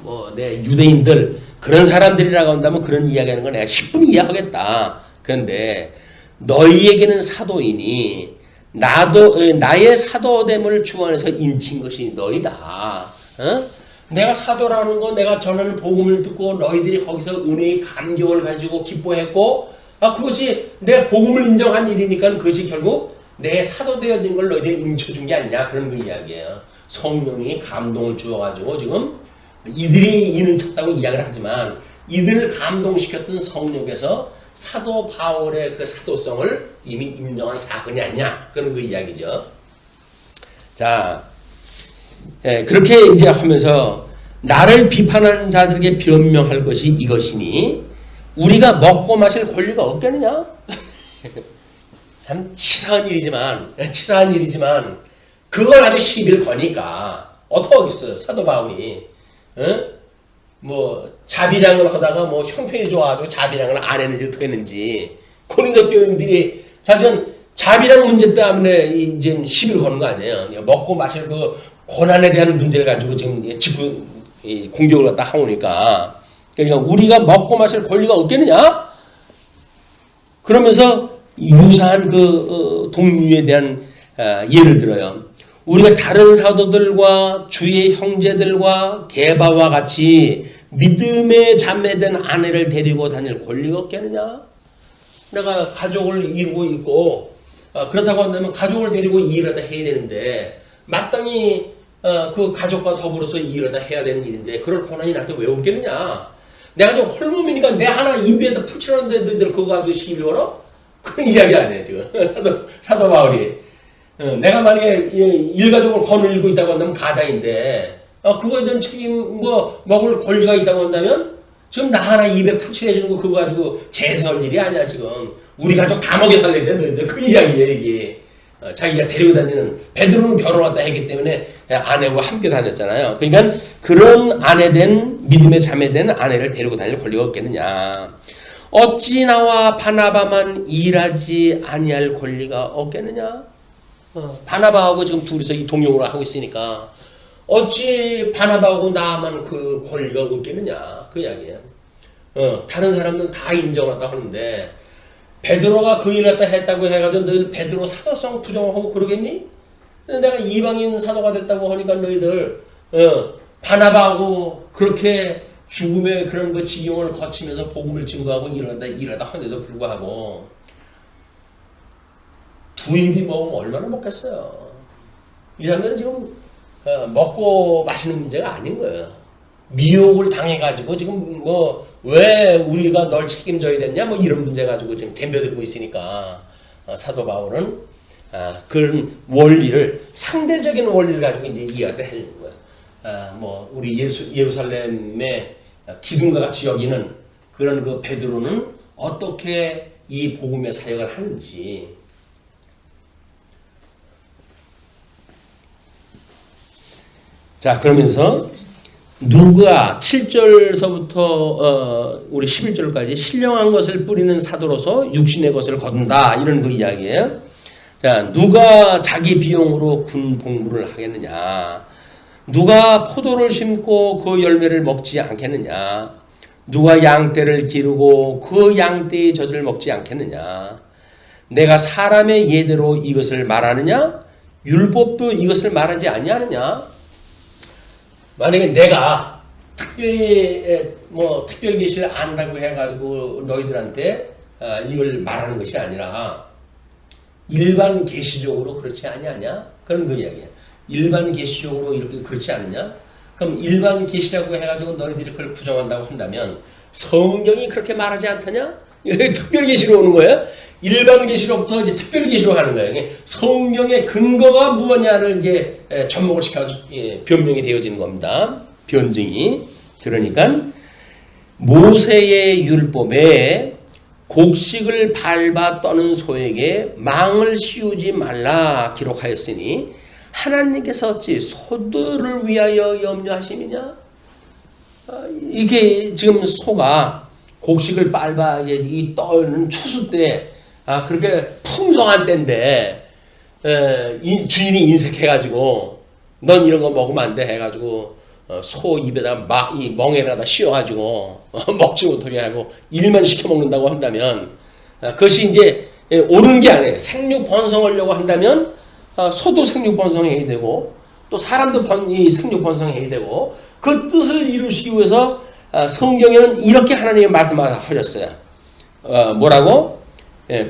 뭐 내 유대인들 그런 사람들이라고 한다면 그런 이야기하는 건 내가 10분 이해하겠다. 그런데 너희에게는 사도이니 나의 사도됨을 주 안에서 인친 것이 너희다. 내가 사도라는 건 내가 전하는 복음을 듣고 너희들이 거기서 은혜의 감격을 가지고 기뻐했고 그것이 내 복음을 인정한 일이니까 그것이 결국 내 사도되어진 걸 너희들이 인쳐준 게 아니냐 그런 그 이야기예요. 성령이 감동을 주어가지고 지금 이들이 이는 쳤다고 이야기를 하지만 이들을 감동시켰던 성령께서 사도 바울의 그 사도성을 이미 인정한 사건이 아니냐 그런 그 이야기죠. 자, 그렇게 이제 하면서 나를 비판하는 자들에게 변명할 것이 이것이니 우리가 먹고 마실 권리가 없겠느냐? 참 치사한 일이지만 그걸 아주 시비를 거니까 어떡하겠어요 사도 바울이. 뭐 자비량을 하다가 뭐 형편이 좋아가지고 자비량을 안 했는지 어떻게 했는지 고린도 교인들이 자기는 자비량 문제 때문에 이제 시비를 거는 거 아니에요. 먹고 마실 그 고난에 대한 문제를 가지고 지금 공격을 갖다 하오니까 그러니까 우리가 먹고 마실 권리가 없겠느냐? 그러면서 유사한 그 동류에 대한 예를 들어요. 우리가 다른 사도들과 주의 형제들과 게바와 같이 믿음의 자매된 아내를 데리고 다닐 권리가 없겠느냐? 내가 가족을 이루고 있고 그렇다고 한다면 가족을 데리고 일을 하다 해야 되는데 마땅히 그 가족과 더불어서 일을 하다 해야 되는 일인데 그럴 고난이 나한테 왜 없겠느냐? 내가 좀 홀몸이니까 내 하나 입에다 풀칠하는데 너희들 그거 가지고 시비 걸어? 그런 이야기 아니에요 지금 사도 바울이. 내가 만약에 일가족을 거느리고 있다고 한다면 가장인데 그거에 대한 책임 먹을 권리가 있다고 한다면 지금 나 하나 입에 풀칠해주는 거 그거 가지고 제세할 일이 아니야 지금. 우리 가족 다 먹여 살려야 되는데 그 이야기예요 이게. 자기가 데리고 다니는 베드로는 결혼했다 했기 때문에 아내와 함께 다녔잖아요. 그러니까 그런 아내된 믿음의 자매된 아내를 데리고 다닐 권리가 없겠느냐. 어찌 나와 바나바만 일하지 아니할 권리가 없겠느냐. 바나바하고 지금 둘이서 이 동역으로 하고 있으니까 어찌 바나바하고 나만 그 권리가 없겠느냐 그 이야기예요. 다른 사람들은 다 인정한다 하는데 베드로가 그 일을 갖다 했다고 해가지고 너희들 베드로 사도성 부정하고 그러겠니? 내가 이방인 사도가 됐다고 하니까 너희들 바나바하고 그렇게 죽음의 그런 그 지경을 거치면서 복음을 증거하고 일하다 하는데도 불구하고 두 입이 먹으면 얼마나 먹겠어요. 이 사람들은 지금 먹고 마시는 문제가 아닌 거예요. 미혹을 당해가지고 지금 뭐 왜 우리가 널 책임져야 됐냐 뭐 이런 문제 가지고 지금 덤벼들고 있으니까 사도 바울은 그런 원리를 상대적인 원리를 가지고 이제 이해를 해주는 거야. 뭐 우리 예루살렘의 기둥과 같이 여기는 그런 그 베드로는 어떻게 이 복음의 사역을 하는지. 자, 그러면서 누가 7절서부터 우리 11절까지 신령한 것을 뿌리는 사도로서 육신의 것을 거둔다 이런 그 이야기예요. 자, 누가 자기 비용으로 군 복무를 하겠느냐? 누가 포도를 심고 그 열매를 먹지 않겠느냐? 누가 양떼를 기르고 그 양떼의 젖을 먹지 않겠느냐? 내가 사람의 예대로 이것을 말하느냐? 율법도 이것을 말하지 아니하느냐? 만약에 내가 특별히 뭐 특별 계시를 안다고 해가지고 너희들한테 이걸 말하는 것이 아니라 일반 계시적으로 그렇지 아니하냐? 그런 그 이야기야. 일반 계시적으로 이렇게 그렇지 않느냐? 그럼 일반 계시라고 해가지고 너희들이 그걸 부정한다고 한다면 성경이 그렇게 말하지 않더냐? 특별 계시로 오는 거예요. 일반 계시로부터 이제 특별 계시로 하는 거예요. 성경의 근거가 무엇냐를 이제 접목을 시켜 변명이 되어지는 겁니다. 변증이. 그러니까 모세의 율법에 곡식을 밟아 떠는 소에게 망을 씌우지 말라 기록하였으니 하나님께서 어찌 소들을 위하여 염려하심이냐? 이게 지금 소가 곡식을 밟아 이 떠는 추수 때 그렇게 풍성한 때인데 주인이 인색해가지고 넌 이런 거 먹으면 안 돼 해가지고 소 입에다가 이 멍에다가 씌워가지고 먹지 못하게 하고 일만 시켜 먹는다고 한다면 그것이 이제 옳은 게 아니에요. 생육 번성하려고 한다면 소도 생육 번성해야 되고 또 사람도 이 생육 번성해야 되고 그 뜻을 이루시기 위해서 성경에는 이렇게 하나님의 말씀을 하셨어요. 뭐라고?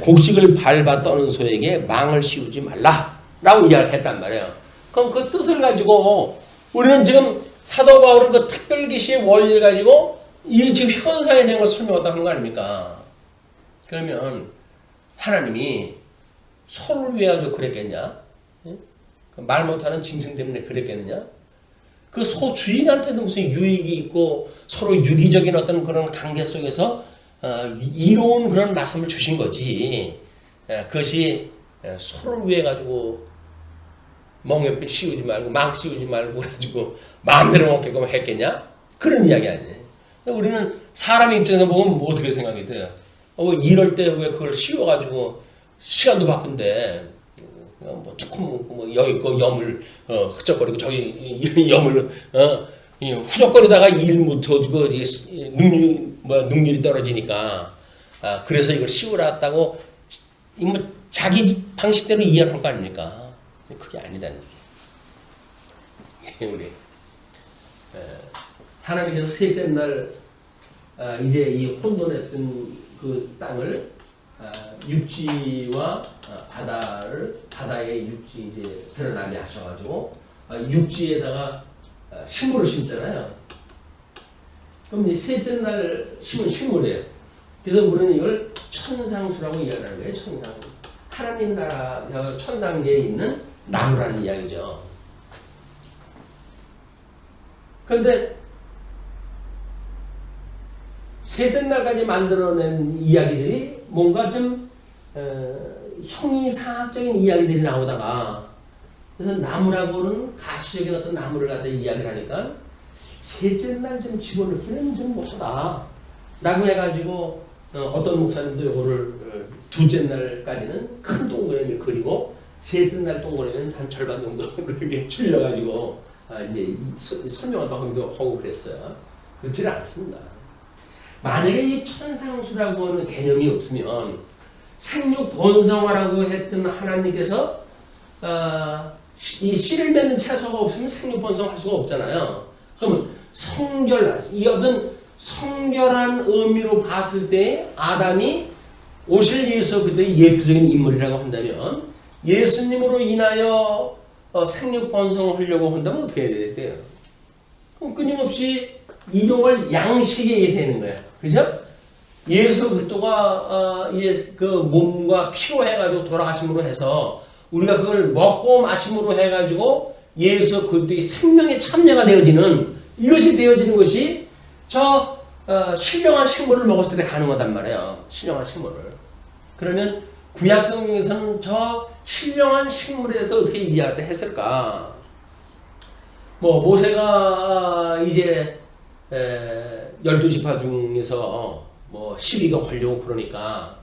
곡식을 밟아 떠는 소에게 망을 씌우지 말라라고 이야기를 했단 말이에요. 그럼 그 뜻을 가지고 우리는 지금 사도 바울은 그 특별 계시의 원리를 가지고 이 지금 현상에 대한 걸 설명했다 하는 거 아닙니까? 그러면 하나님이 소를 위하여 그랬겠냐? 말 못하는 짐승 때문에 그랬겠느냐? 그 소 주인한테도 무슨 유익이 있고 서로 유기적인 어떤 그런 관계 속에서 이로운 그런 말씀을 주신 거지. 그것이 소를 위해 가지고 멍에 씌우지 말고 망 씌우지 말고 그래가지고 마음대로 먹게끔 했겠냐? 그런 이야기 아니에요. 우리는 사람의 입장에서 보면 뭐 어떻게 생각이 돼요? 이럴 때 왜 그걸 씌워가지고 시간도 바쁜데 뭐 조금 뭐 여기 거 염을 흐적거리고 저기 염을 후적거리다가 일 못하고 능률이 떨어지니까 그래서 이걸 씌우라다고 뭐 자기 방식대로 이해할 거 아닙니까? 그게 아니다는 얘기예요. 우리 하나님께서 셋째 날 이제 이 혼돈했던 그 땅을 육지와 바다의 육지 이제 드러나게 하셔가지고 육지에다가 식물을 심잖아요. 그럼 이 셋째 날 심은 식물이에요. 그래서 우리는 이걸 천상수라고 이야기하는 거예요. 천상수. 하나님 나라 천상계에 있는 나무라는 이야기죠. 그런데 셋째 날까지 만들어낸 이야기들이 뭔가 좀 형이상학적인 이야기들이 나오다가 그래서 나무라고는 가시적인 어떤 나무를 갖다 이야기를 하니까 셋째 날 좀 집어넣기는 좀 못하다 라고 해가지고 어떤 목사님도 이거를 둘째 날까지는 큰 동그라미를 그리고 셋째 날 동그라미는 한 절반 정도 이렇게 줄여가지고 이제 설명을 하고 그랬어요. 그렇지 않습니다. 만약에 이 천상수라고 하는 개념이 없으면 생육 번성하라고 했던 하나님께서 이 씨를 맺는 채소가 없으면 생육 번성할 수가 없잖아요. 그러면 이 어떤 성결한 의미로 봤을 때 아담이 오실 예수 그리스도의 예표적인 인물이라고 한다면 예수님으로 인하여 생육 번성을 하려고 한다면 어떻게 해야 돼요? 그럼 끊임없이 인용할 양식이 되는 거예요. 그죠? 예수 그리스도가 그 몸과 피로 해가지고 돌아가심으로 해서 우리가 그걸 먹고 마심으로 해가지고 예수 그리스도의 생명의 참여가 되어지는 이것이 되어지는 것이 저 신령한 식물을 먹었을 때 가능하단 말이에요. 신령한 식물을. 그러면 구약 성경에서는 저 신령한 식물에 대해서 어떻게 이야기했을까? 뭐 모세가 이제 12지파 중에서 뭐 시비가 걸려고 그러니까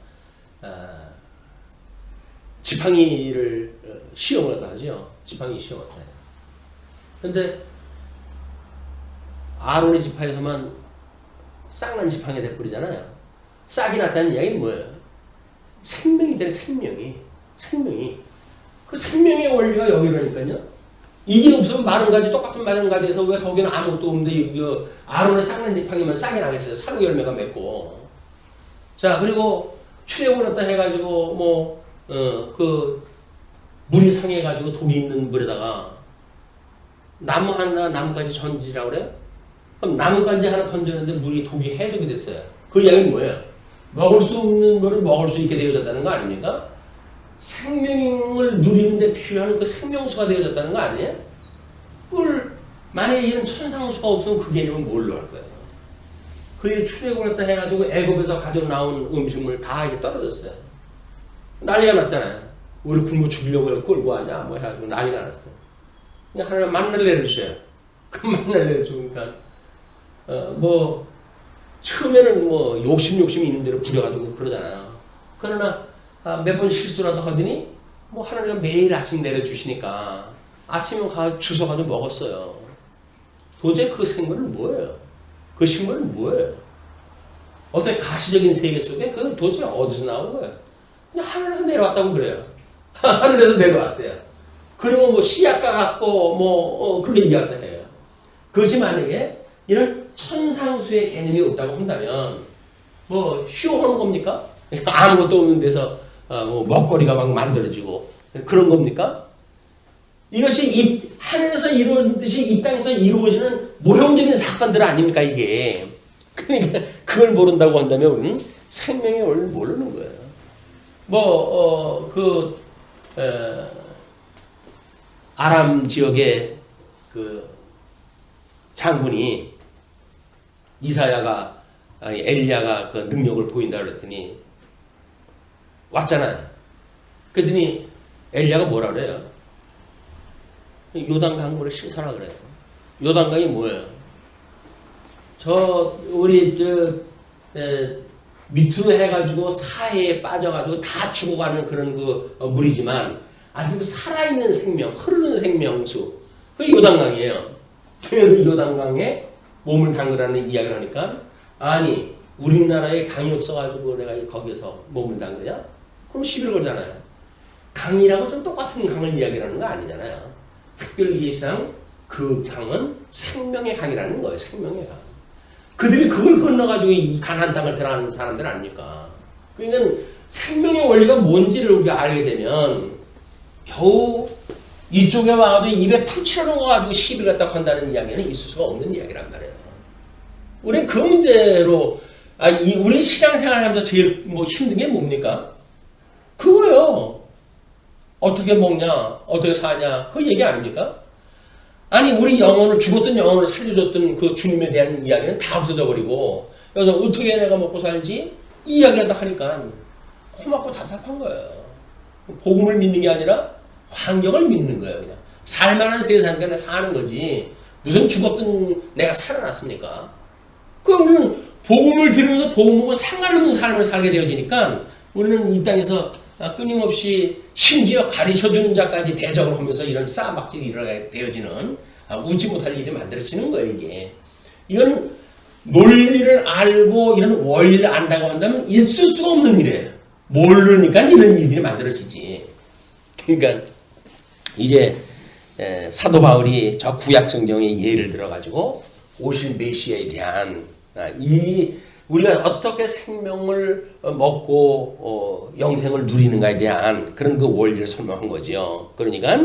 지팡이를 시험을 하죠. 지팡이 시험을 해요. 근데 아론의 지파에서만 싹난 지팡이 돼버리잖아요. 싹이 났다는 이야기는 뭐예요? 생명이 되는 생명이. 그 생명의 원리가 여기라니까요. 이게 없으면 마른 가지, 똑같은 마른 가지에서 왜 거기는 아무것도 없는데 그 아론의 싹난 지팡이만 싹이 나겠어요. 사료 열매가 맺고. 자, 그리고 출애굽을 했다 해가지고 그 물이 상해가지고 독이 있는 물에다가 나뭇가지 던지라고 그래요? 그럼 나뭇가지 하나 던졌는데 물이 독이 해독이 됐어요. 그 이야기는 뭐예요? 먹을 수 없는 거를 먹을 수 있게 되어졌다는 거 아닙니까? 생명을 누리는데 필요한 그 생명수가 되어졌다는 거 아니에요? 그걸 만약에 이런 천상수가 없으면 그 개념은 뭘로 할 거예요? 그 출애굽을 했다 해가지고 애굽에서 가져 나온 음식물 다 이게 떨어졌어요. 난리가 났잖아요. 우리 굶어 죽이려고 그걸 뭐 하냐? 뭐 해가지고 난리가 났어요. 그냥 하나님 만나를 내려주셔요. 그 만나를 내려주니까 처음에는 욕심이 있는 대로 부려가지고 그러잖아요. 그러나 몇 번 실수라도 하더니 하나님가 매일 아침 내려주시니까 아침에 주워가지고 먹었어요. 도대체 그 생물은 뭐예요? 그 식물은 뭐예요? 어떤 가시적인 세계 속에 그 도대체 어디서 나온 거예요? 그냥 하늘에서 내려왔다고 그래요. 하늘에서 내려왔대요. 그리고 씨앗과 같고 그렇게 이야기를 해요. 그것이 만약에 이런 천상수의 개념이 없다고 한다면 쇼하는 겁니까? 아무것도 없는 데서 먹거리가 막 만들어지고 그런 겁니까? 이것이 하늘에서 이루어진 듯이 이 땅에서 이루어지는 모형적인 사건들 아닙니까 이게? 그러니까 그걸 모른다고 한다면 우리는 생명의 원리를 모르는 거예요. 아람 지역의 그 장군이 엘리야가 그 능력을 보인다 그랬더니 왔잖아요. 그랬더니 엘리야가 뭐라 그래요? 요단강물을 씻어라 그래요. 요단강이 뭐예요? 밑으로 해가지고 사해에 빠져가지고 다 죽어가는 그런 물이지만 아직 살아있는 생명, 흐르는 생명수. 그게 요단강이에요. 그 요단강에 몸을 담그라는 이야기를 하니까 아니 우리나라에 강이 없어가지고 내가 거기서 몸을 담그냐? 그럼 시비를 걸잖아요. 강이라고 좀 똑같은 강을 이야기하는 거 아니잖아요. 특별기상 그 강은 생명의 강이라는 거예요. 생명의 강. 그들이 그걸 건너가지고 이 가나안 땅을 들어가는 사람들 아닙니까? 그러니까 생명의 원리가 뭔지를 우리가 알게 되면 겨우 이쪽에 와가지고 입에 푹 치러놓아가지고 시비를 갖다 한다는 이야기는 있을 수가 없는 이야기란 말이에요. 우리는 그 문제로 우리 신앙생활하면서 제일 힘든 게 뭡니까? 그거요. 어떻게 먹냐, 어떻게 사냐, 그 얘기 아닙니까? 아니 우리 영혼을 죽었던 영혼을 살려줬던 그 주님에 대한 이야기는 다 없어져 버리고 그래서 어떻게 내가 먹고 살지? 이 이야기한다 하니까 고맙고 답답한 거예요. 복음을 믿는 게 아니라 환경을 믿는 거예요. 그냥 살만한 세상에 그냥 사는 거지 무슨 죽었던 내가 살아났습니까? 그럼 우리는 복음을 들으면서 복음하고 상관없는 삶을 살게 되어지니까 우리는 이 땅에서 끊임없이 심지어 가르쳐주는 자까지 대적을 하면서 이런 싸움박질이 일어나게 되어지는 웃지 못할 일이 만들어지는 거예요. 이건 논리를 알고 이런 원리를 안다고 한다면 있을 수가 없는 일이에요. 모르니까 이런 일들이 만들어지지. 그러니까 이제 사도 바울이 저 구약 성경의 예를 들어가지고 오실 메시아에 대한 우리가 어떻게 생명을 먹고 영생을 누리는가에 대한 그런 그 원리를 설명한 거죠. 그러니까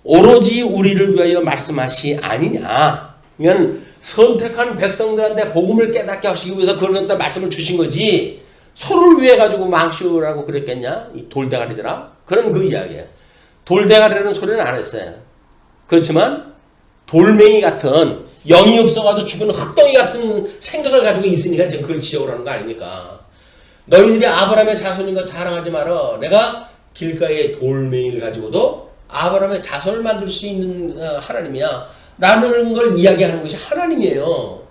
오로지 우리를 위하여 말씀하시 아니냐. 이건 선택한 백성들한테 복음을 깨닫게 하시기 위해서 그걸 갖다 말씀을 주신 거지 소를 위해 가지고 망치우라고 그랬겠냐? 이 돌대가리들아. 그런 그 이야기예요. 돌대가리라는 소리는 안 했어요. 그렇지만 돌멩이 같은 영이 없어가지고 죽은 흙덩이 같은 생각을 가지고 있으니까 지금 그걸 지적을 하는 거 아닙니까? 너희들이 아브라함의 자손인 거 자랑하지 마라. 내가 길가의 돌멩이를 가지고도 아브라함의 자손을 만들 수 있는 하나님이야. 라는 걸 이야기하는 것이 하나님이에요.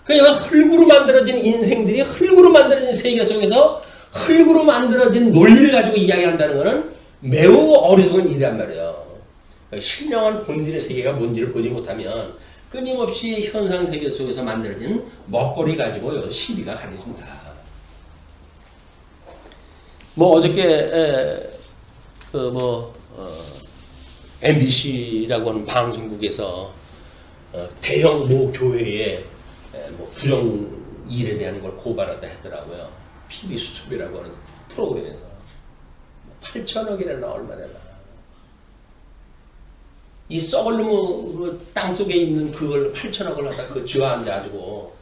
그러니까 흙으로 만들어진 인생들이 흙으로 만들어진 세계 속에서 흙으로 만들어진 논리를 가지고 이야기한다는 것은 매우 어리석은 일이란 말이에요. 신령한 본질의 세계가 뭔지를 보지 못하면 끊임없이 현상 세계 속에서 만들어진 먹거리 가지고 시비가 가려진다. 뭐 어저께 MBC라고 하는 방송국에서 대형 모 교회의 뭐 부정 일에 대한 걸 고발한다 했더라고요. PD 수첩이라고 하는 프로그램에서 8천억이나 얼마나 이 썩을 놈의 그 땅속에 있는 그걸 8천억을 갖다 그 쥐어앉아가지고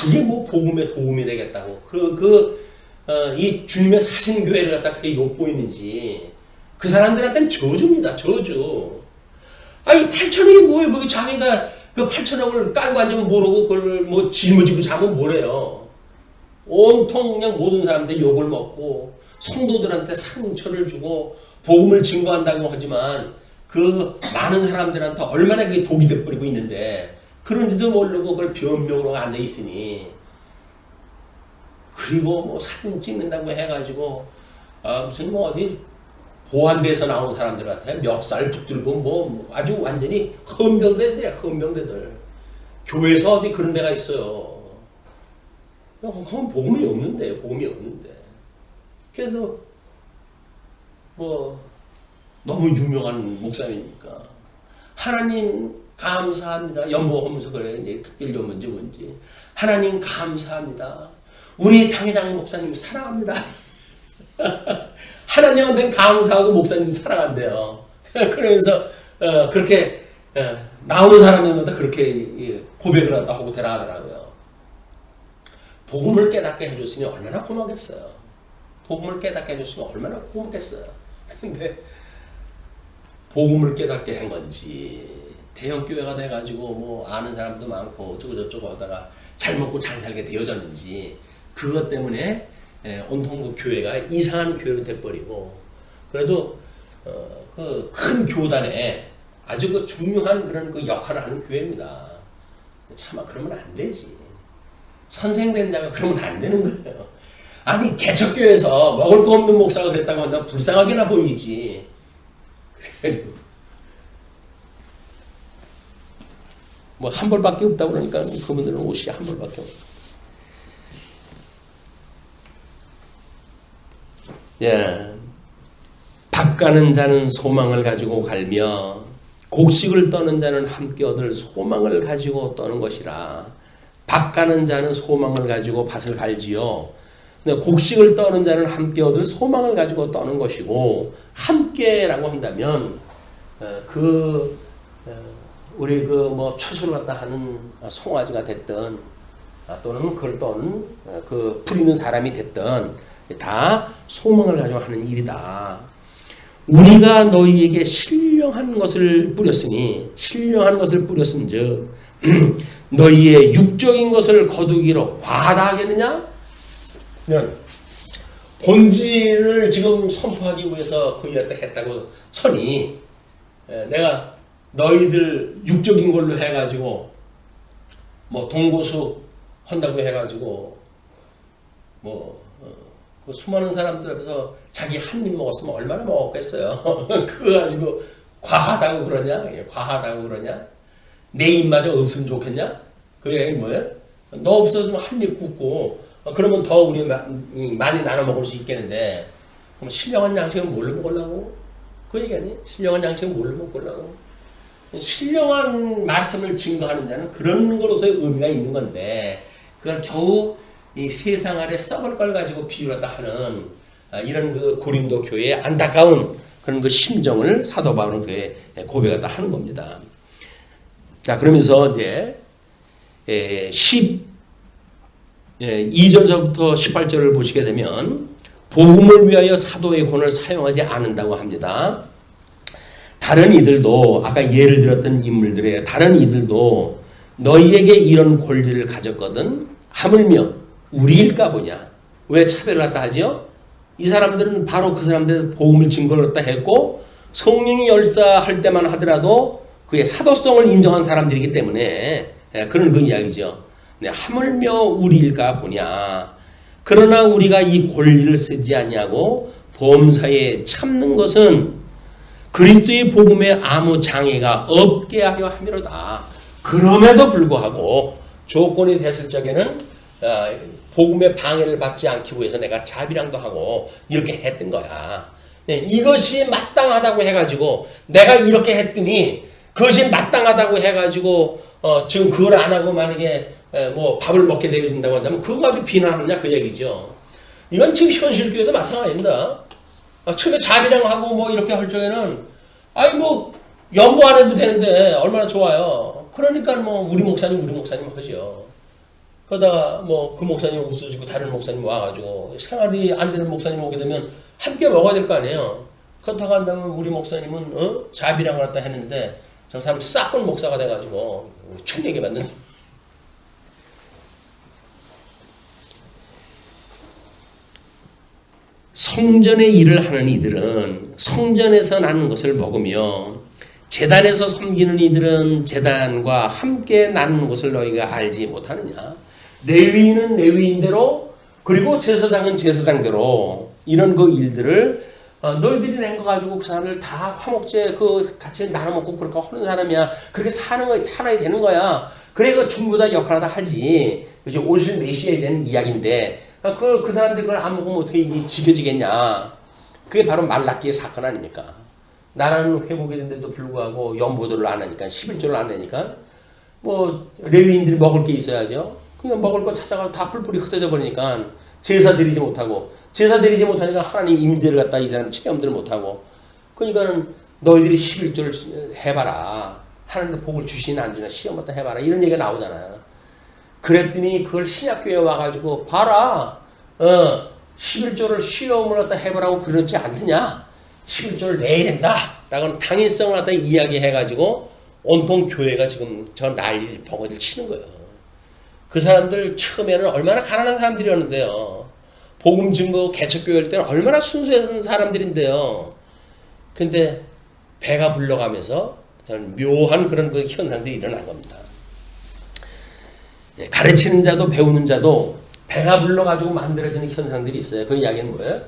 그게 뭐 복음에 도움이 되겠다고 이 주님의 사신교회를 갖다 그렇게 욕보이는지 그 사람들한테는 저주입니다. 저주. 아니 8천억이 뭐예요? 그 자기가 그 8천억을 깔고 앉으면 모르고 그걸 뭐 짊어지고 자면 뭐래요. 온통 그냥 모든 사람한테 욕을 먹고 성도들한테 상처를 주고 복음을 증거한다고 하지만 그 많은 사람들한테 얼마나 그게 독이 돼버리고 있는데 그런지도 모르고 그걸 변명으로 앉아 있으니 그리고 뭐 사진 찍는다고 해가지고 무슨 뭐 어디 보안대에서 나온 사람들 같아 멱살 붙들고 뭐 아주 완전히 헌병대들이야. 헌병대들. 교회에서 어디 그런 데가 있어요. 그건 복음이 없는데. 그래서 뭐 너무 유명한 목사님이니까 하나님 감사합니다. 연보하면서 그래. 이제 특별 연문지 뭔지. 하나님 감사합니다. 우리 당회장 목사님 사랑합니다. 하나님한테는 감사하고 목사님 사랑한대요. 그러면서 그렇게 나오는 사람들마다 그렇게 고백을 한다 하고 대라하더라고요. 복음을 깨닫게 해줬으니 얼마나 고맙겠어요. 복음을 깨닫게 해줬으니 얼마나 고맙겠어요. 근데 복음을 깨닫게 한 건지 대형교회가 돼가지고 뭐 아는 사람도 많고 어쩌고 저쩌고 하다가 잘 먹고 잘 살게 되어졌는지 그것 때문에 온통 그 교회가 이상한 교회로 돼버리고 그래도 그 큰 교단에 아주 그 중요한 그런 그 역할을 하는 교회입니다. 차마 그러면 안 되지. 선생된 자가 그러면 안 되는 거예요. 아니 개척교회에서 먹을 거 없는 목사가 그랬다고 한다면 불쌍하게나 보이지. 그래가지고 뭐 한 벌밖에 없다고 그러니까 그분들은 옷이 한 벌밖에 없어. 예, 밭가는 자는 소망을 가지고 갈며 곡식을 떠는 자는 함께 얻을 소망을 가지고 떠는 것이라. 밭가는 자는 소망을 가지고 밭을 갈지요. 곡식을 떠는 자는 함께 얻을 소망을 가지고 떠는 것이고 함께라고 한다면 우리 그 뭐 추수를 갖다 하는 송아지가 됐든 또는 그걸 떠는 그 부리는 사람이 됐든 다 소망을 가지고 하는 일이다. 우리가 너희에게 신령한 것을 뿌렸으니 신령한 것을 뿌렸은즉 너희의 육적인 것을 거두기로 과다하겠느냐? 본질을 지금 선포하기 위해서 그 일을 했다고 쳐니 내가 너희들 육적인 걸로 해가지고 뭐 동고수 한다고 해가지고 그 수많은 사람들 앞에서 자기 한 입 먹었으면 얼마나 먹었겠어요. 그거 가지고 과하다고 그러냐? 과하다고 그러냐? 내 입마저 없으면 좋겠냐? 그게 뭐예요? 너 없어도 한 입 굽고 그러면 더 우리 많이 나눠 먹을 수 있겠는데 그럼 신령한 양식은 뭘로 먹으려고? 그 얘기 아니에요? 신령한 양식은 뭘로 먹으려고? 신령한 말씀을 증거하는 자는 그런 거로서의 의미가 있는 건데 그걸 겨우 이 세상 아래 썩을 걸 가지고 비유하다 하는 이런 그 고린도 교회의 안타까운 그런 그 심정을 사도 바울은 교회에 고백하다 하는 겁니다. 자, 그러면서 이제 12절서부터 18절을 보시게 되면 복음을 위하여 사도의 권을 사용하지 않는다고 합니다. 다른 이들도 아까 예를 들었던 인물들의 다른 이들도 너희에게 이런 권리를 가졌거든 하물며 우리일까 보냐. 왜 차별을 갖다 하죠? 이 사람들은 바로 그 사람들 복음을 증거를 갖다 했고 성령이 열사할 때만 하더라도 그의 사도성을 인정한 사람들이기 때문에 그런 그 이야기죠. 네, 하물며 우리일까 보냐. 그러나 우리가 이 권리를 쓰지 않냐고 범사에 참는 것은 그리스도의 복음에 아무 장애가 없게 하려 함이로다. 그럼에도 불구하고 조건이 됐을 적에는 복음의 방해를 받지 않기 위해서 내가 자비랑도 하고 이렇게 했던 거야. 네, 이것이 마땅하다고 해가지고 내가 이렇게 했더니 그것이 마땅하다고 해가지고 지금 그걸 안 하고 만약에 뭐 밥을 먹게 되어진다고 한다면 그거 가지고 비난하느냐 그 얘기죠. 이건 지금 현실교회에서 마찬가지입니다. 처음에 자비랑 하고 뭐 이렇게 할 적에는 아이 뭐 연보 안 해도 되는데 얼마나 좋아요. 그러니까 뭐 우리 목사님 하죠. 그러다가 뭐 그 목사님 없어지고 다른 목사님 와가지고 생활이 안 되는 목사님 오게 되면 함께 먹어야 될 거 아니에요. 그렇다고 한다면 우리 목사님은 자비랑 갖다 했는데 저 사람 싹군 목사가 돼가지고 충격에 받는. 성전의 일을 하는 이들은 성전에서 나는 것을 먹으며 제단에서 섬기는 이들은 제단과 함께 나누는 것을 너희가 알지 못하느냐. 레위인은 레위인대로 그리고 제사장은 제사장대로 이런 그 일들을 너희들이 낸 거 가지고 그 사람들 다 화목제 그 같이 나눠 먹고 그렇게 하는 사람이야. 그렇게 살아야 되는 거야. 그래 그 전부 다 역할을 다 하지. 그지 옷을 내셔야 되는 이야기인데 그 사람들 그걸 안 먹으면 어떻게 지켜지겠냐. 그게 바로 말라기의 사건 아닙니까? 나라는 회복이 된데도 불구하고 연보도를 안 하니까 11조를 안 내니까 뭐 레위인들이 먹을 게 있어야죠. 그냥 먹을 거 찾아가서 다 뿔뿔이 흩어져 버리니까 제사 드리지 못하니까 하나님 임재를 갖다 이 사람 체험들을 못하고 그러니까는 너희들이 11조를 해봐라. 하나님께 복을 주시나 안 주나 시험 갖다 해봐라. 이런 얘기가 나오잖아요. 그랬더니 그걸 신약교회에 와가지고 봐라. 11조를 시험을 갖다 해보라고 그러지 않느냐. 11조를 내야 된다. 라고 당위성을 갖다 이야기해가지고 온통 교회가 지금 저 난리 버거지를 치는 거예요. 그 사람들 처음에는 얼마나 가난한 사람들이었는데요. 복음 증거 개척교회일 때는 얼마나 순수했던 사람들인데요. 근데 배가 불러가면서 저는 묘한 그런 그 현상들이 일어난 겁니다. 가르치는 자도 배우는 자도 배가 불러가지고 만들어지는 현상들이 있어요. 그 이야기는 뭐예요?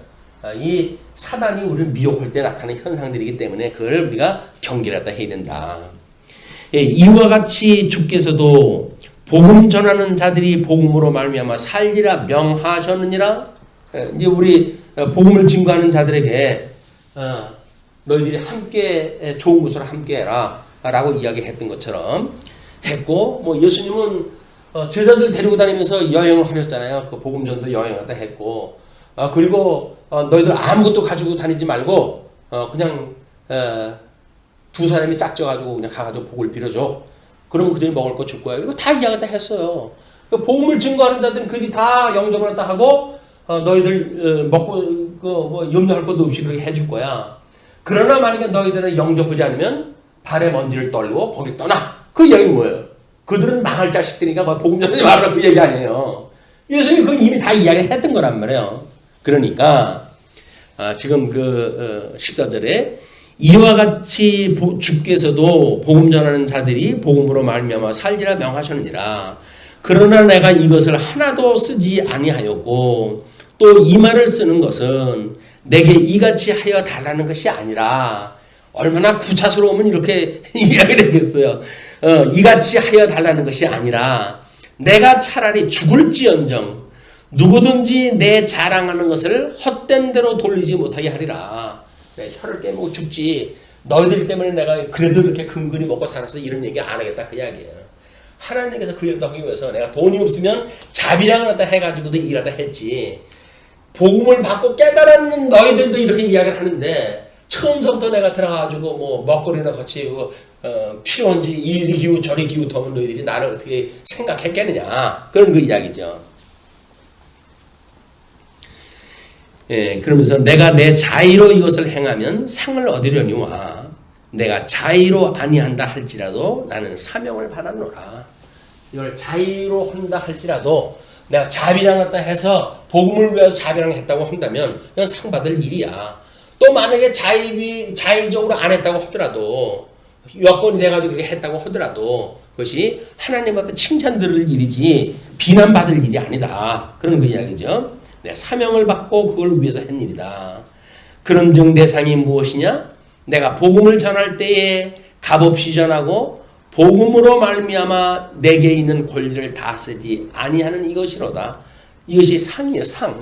이 사단이 우리를 미혹할 때 나타나는 현상들이기 때문에 그걸 우리가 경계를 갖다 해야 된다. 이와 같이 주께서도 복음 전하는 자들이 복음으로 말미암아 살리라 명하셨느니라. 이제 우리 복음을 증거하는 자들에게 너희들이 함께 좋은 것으로 함께해라 라고 이야기했던 것처럼 했고, 뭐 예수님은 제자들 데리고 다니면서 여행을 하셨잖아요. 그 복음전도 여행 갖다 했고, 그리고 너희들 아무것도 가지고 다니지 말고 그냥 두 사람이 짝져가지고 그냥 가가지고 복을 빌어줘. 그러면 그들이 먹을 거 줄 거야. 이거 다 이야기 다 했어요. 복음을 증거하는 자들은 그들이 다 영접을 다 하고 너희들 먹고 뭐 염려할 것도 없이 그렇게 해줄 거야. 그러나 만약에 너희들은 영접하지 않으면 발에 먼지를 떨고 거길 떠나. 그 얘기는 뭐예요? 그들은 망할 자식들이니까 복음 전하지 말라 그 얘기 아니에요. 예수님이 그건 이미 다 이야기했던 거란 말이에요. 그러니까 지금 그 14절에 이와 같이 주께서도 복음 전하는 자들이 복음으로 말미암아 살리라 명하셨느니라. 그러나 내가 이것을 하나도 쓰지 아니하였고 또 이 말을 쓰는 것은 내게 이같이 하여 달라는 것이 아니라, 얼마나 구차스러우면 이렇게 이야기를 했겠어요. 이같이 하여 달라는 것이 아니라 내가 차라리 죽을지언정 누구든지 내 자랑하는 것을 헛된 대로 돌리지 못하게 하리라. 네, 혀를 깨물고 죽지. 너희들 때문에 내가 그래도 이렇게 근근히 먹고 살았어. 이런 얘기 안 하겠다. 그 이야기예요. 하나님께서 그 일을 하기 위해서 내가 돈이 없으면 자비량을 갖다 해가지고도 일하다 했지. 복음을 받고 깨달은 너희들도 이렇게 이야기를 하는데 처음서부터 내가 들어가가지고 뭐 먹거리나 같이 필요한지 이리 기우 저리 기우하면 너희들이 나를 어떻게 생각했겠느냐. 그런 그 이야기죠. 예, 그러면서 내가 내 자의로 이것을 행하면 상을 얻으려니와 내가 자의로 아니한다 할지라도 나는 사명을 받았노라. 이걸 자의로 한다 할지라도 내가 자비랑 갖다 해서 복음을 위해서 자비랑 했다고 한다면 그건 상 받을 일이야. 또 만약에 자의적으로 안 했다고 하더라도 여건이 돼가지고 그렇게 했다고 하더라도 그것이 하나님 앞에 칭찬 들을 일이지 비난받을 일이 아니다. 그런 그 이야기죠. 내가 사명을 받고 그걸 위해서 한 일이다. 그런즉 대상이 무엇이냐? 내가 복음을 전할 때에 값없이 전하고 복음으로 말미암아 내게 있는 권리를 다 쓰지 아니하는 이것이로다. 이것이 상이에요, 상.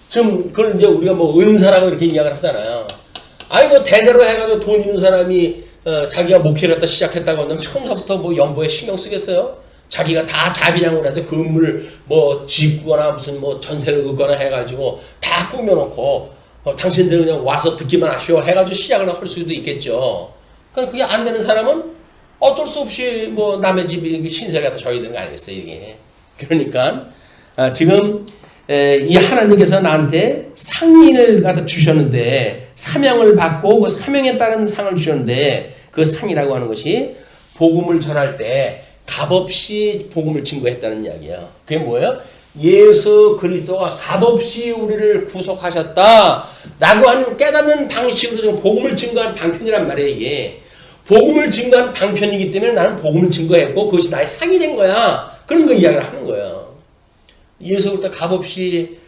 지금 그걸 이제 우리가 뭐 은사라고 이렇게 이야기를 하잖아요. 아니 뭐 대대로 해가지고 돈 있는 사람이 자기가 목회를 했다 시작했다고 한다면 처음부터 뭐 연보에 신경 쓰겠어요? 자기가 다 자비량으로 해서 건물 뭐 짓거나 무슨 뭐 전세를 긋거나 해가지고 다 꾸며놓고 당신들 그냥 와서 듣기만 하시오 해가지고 시작을 할 수도 있겠죠. 그러니까 그게 안 되는 사람은 어쩔 수 없이 뭐 남의 집이 신세를 갖다 져야 되는 거 아니겠어요, 이게. 그러니까 지금 이 하나님께서 나한테 상인을 갖다 주셨는데 사명을 받고 그 사명에 따른 상을 주셨는데 그 상이라고 하는 것이 복음을 전할 때 값없이 복음을 증거했다는 이야기예요. 그게 뭐예요? 예수 그리스도가 값없이 우리를 구속하셨다라고 하는 깨닫는 방식으로 지금 복음을 증거한 방편이란 말이에요. 이게 복음을 증거한 방편이기 때문에 나는 복음을 증거했고 그것이 나의 상이 된 거야. 그런 거 이야기를 하는 거예요. 예수 그리스도 값없이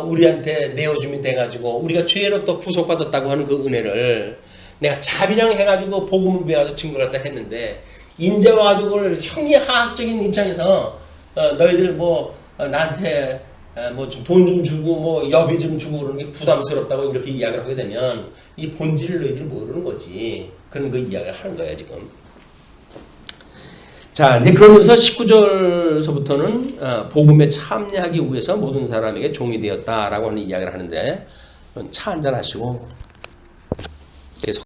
우리한테 내어줌이 돼가지고 우리가 죄로부터 구속받았다고 하는 그 은혜를 내가 자비랑 해가지고 복음을 위해서 증거를 했다 했는데 인제 와가지고 형이 하학적인 입장에서 너희들 뭐 나한테 뭐 좀 돈 좀 주고 뭐 여비 좀 주고 그러는 게 부담스럽다고 이렇게 이야기를 하게 되면 이 본질을 너희들이 모르는 거지. 그런 그 이야기를 하는 거예요 지금. 자 이제 그러면서 19절서부터는 복음에 참여하기 위해서 모든 사람에게 종이 되었다라고 하는 이야기를 하는데 차 한잔 하시고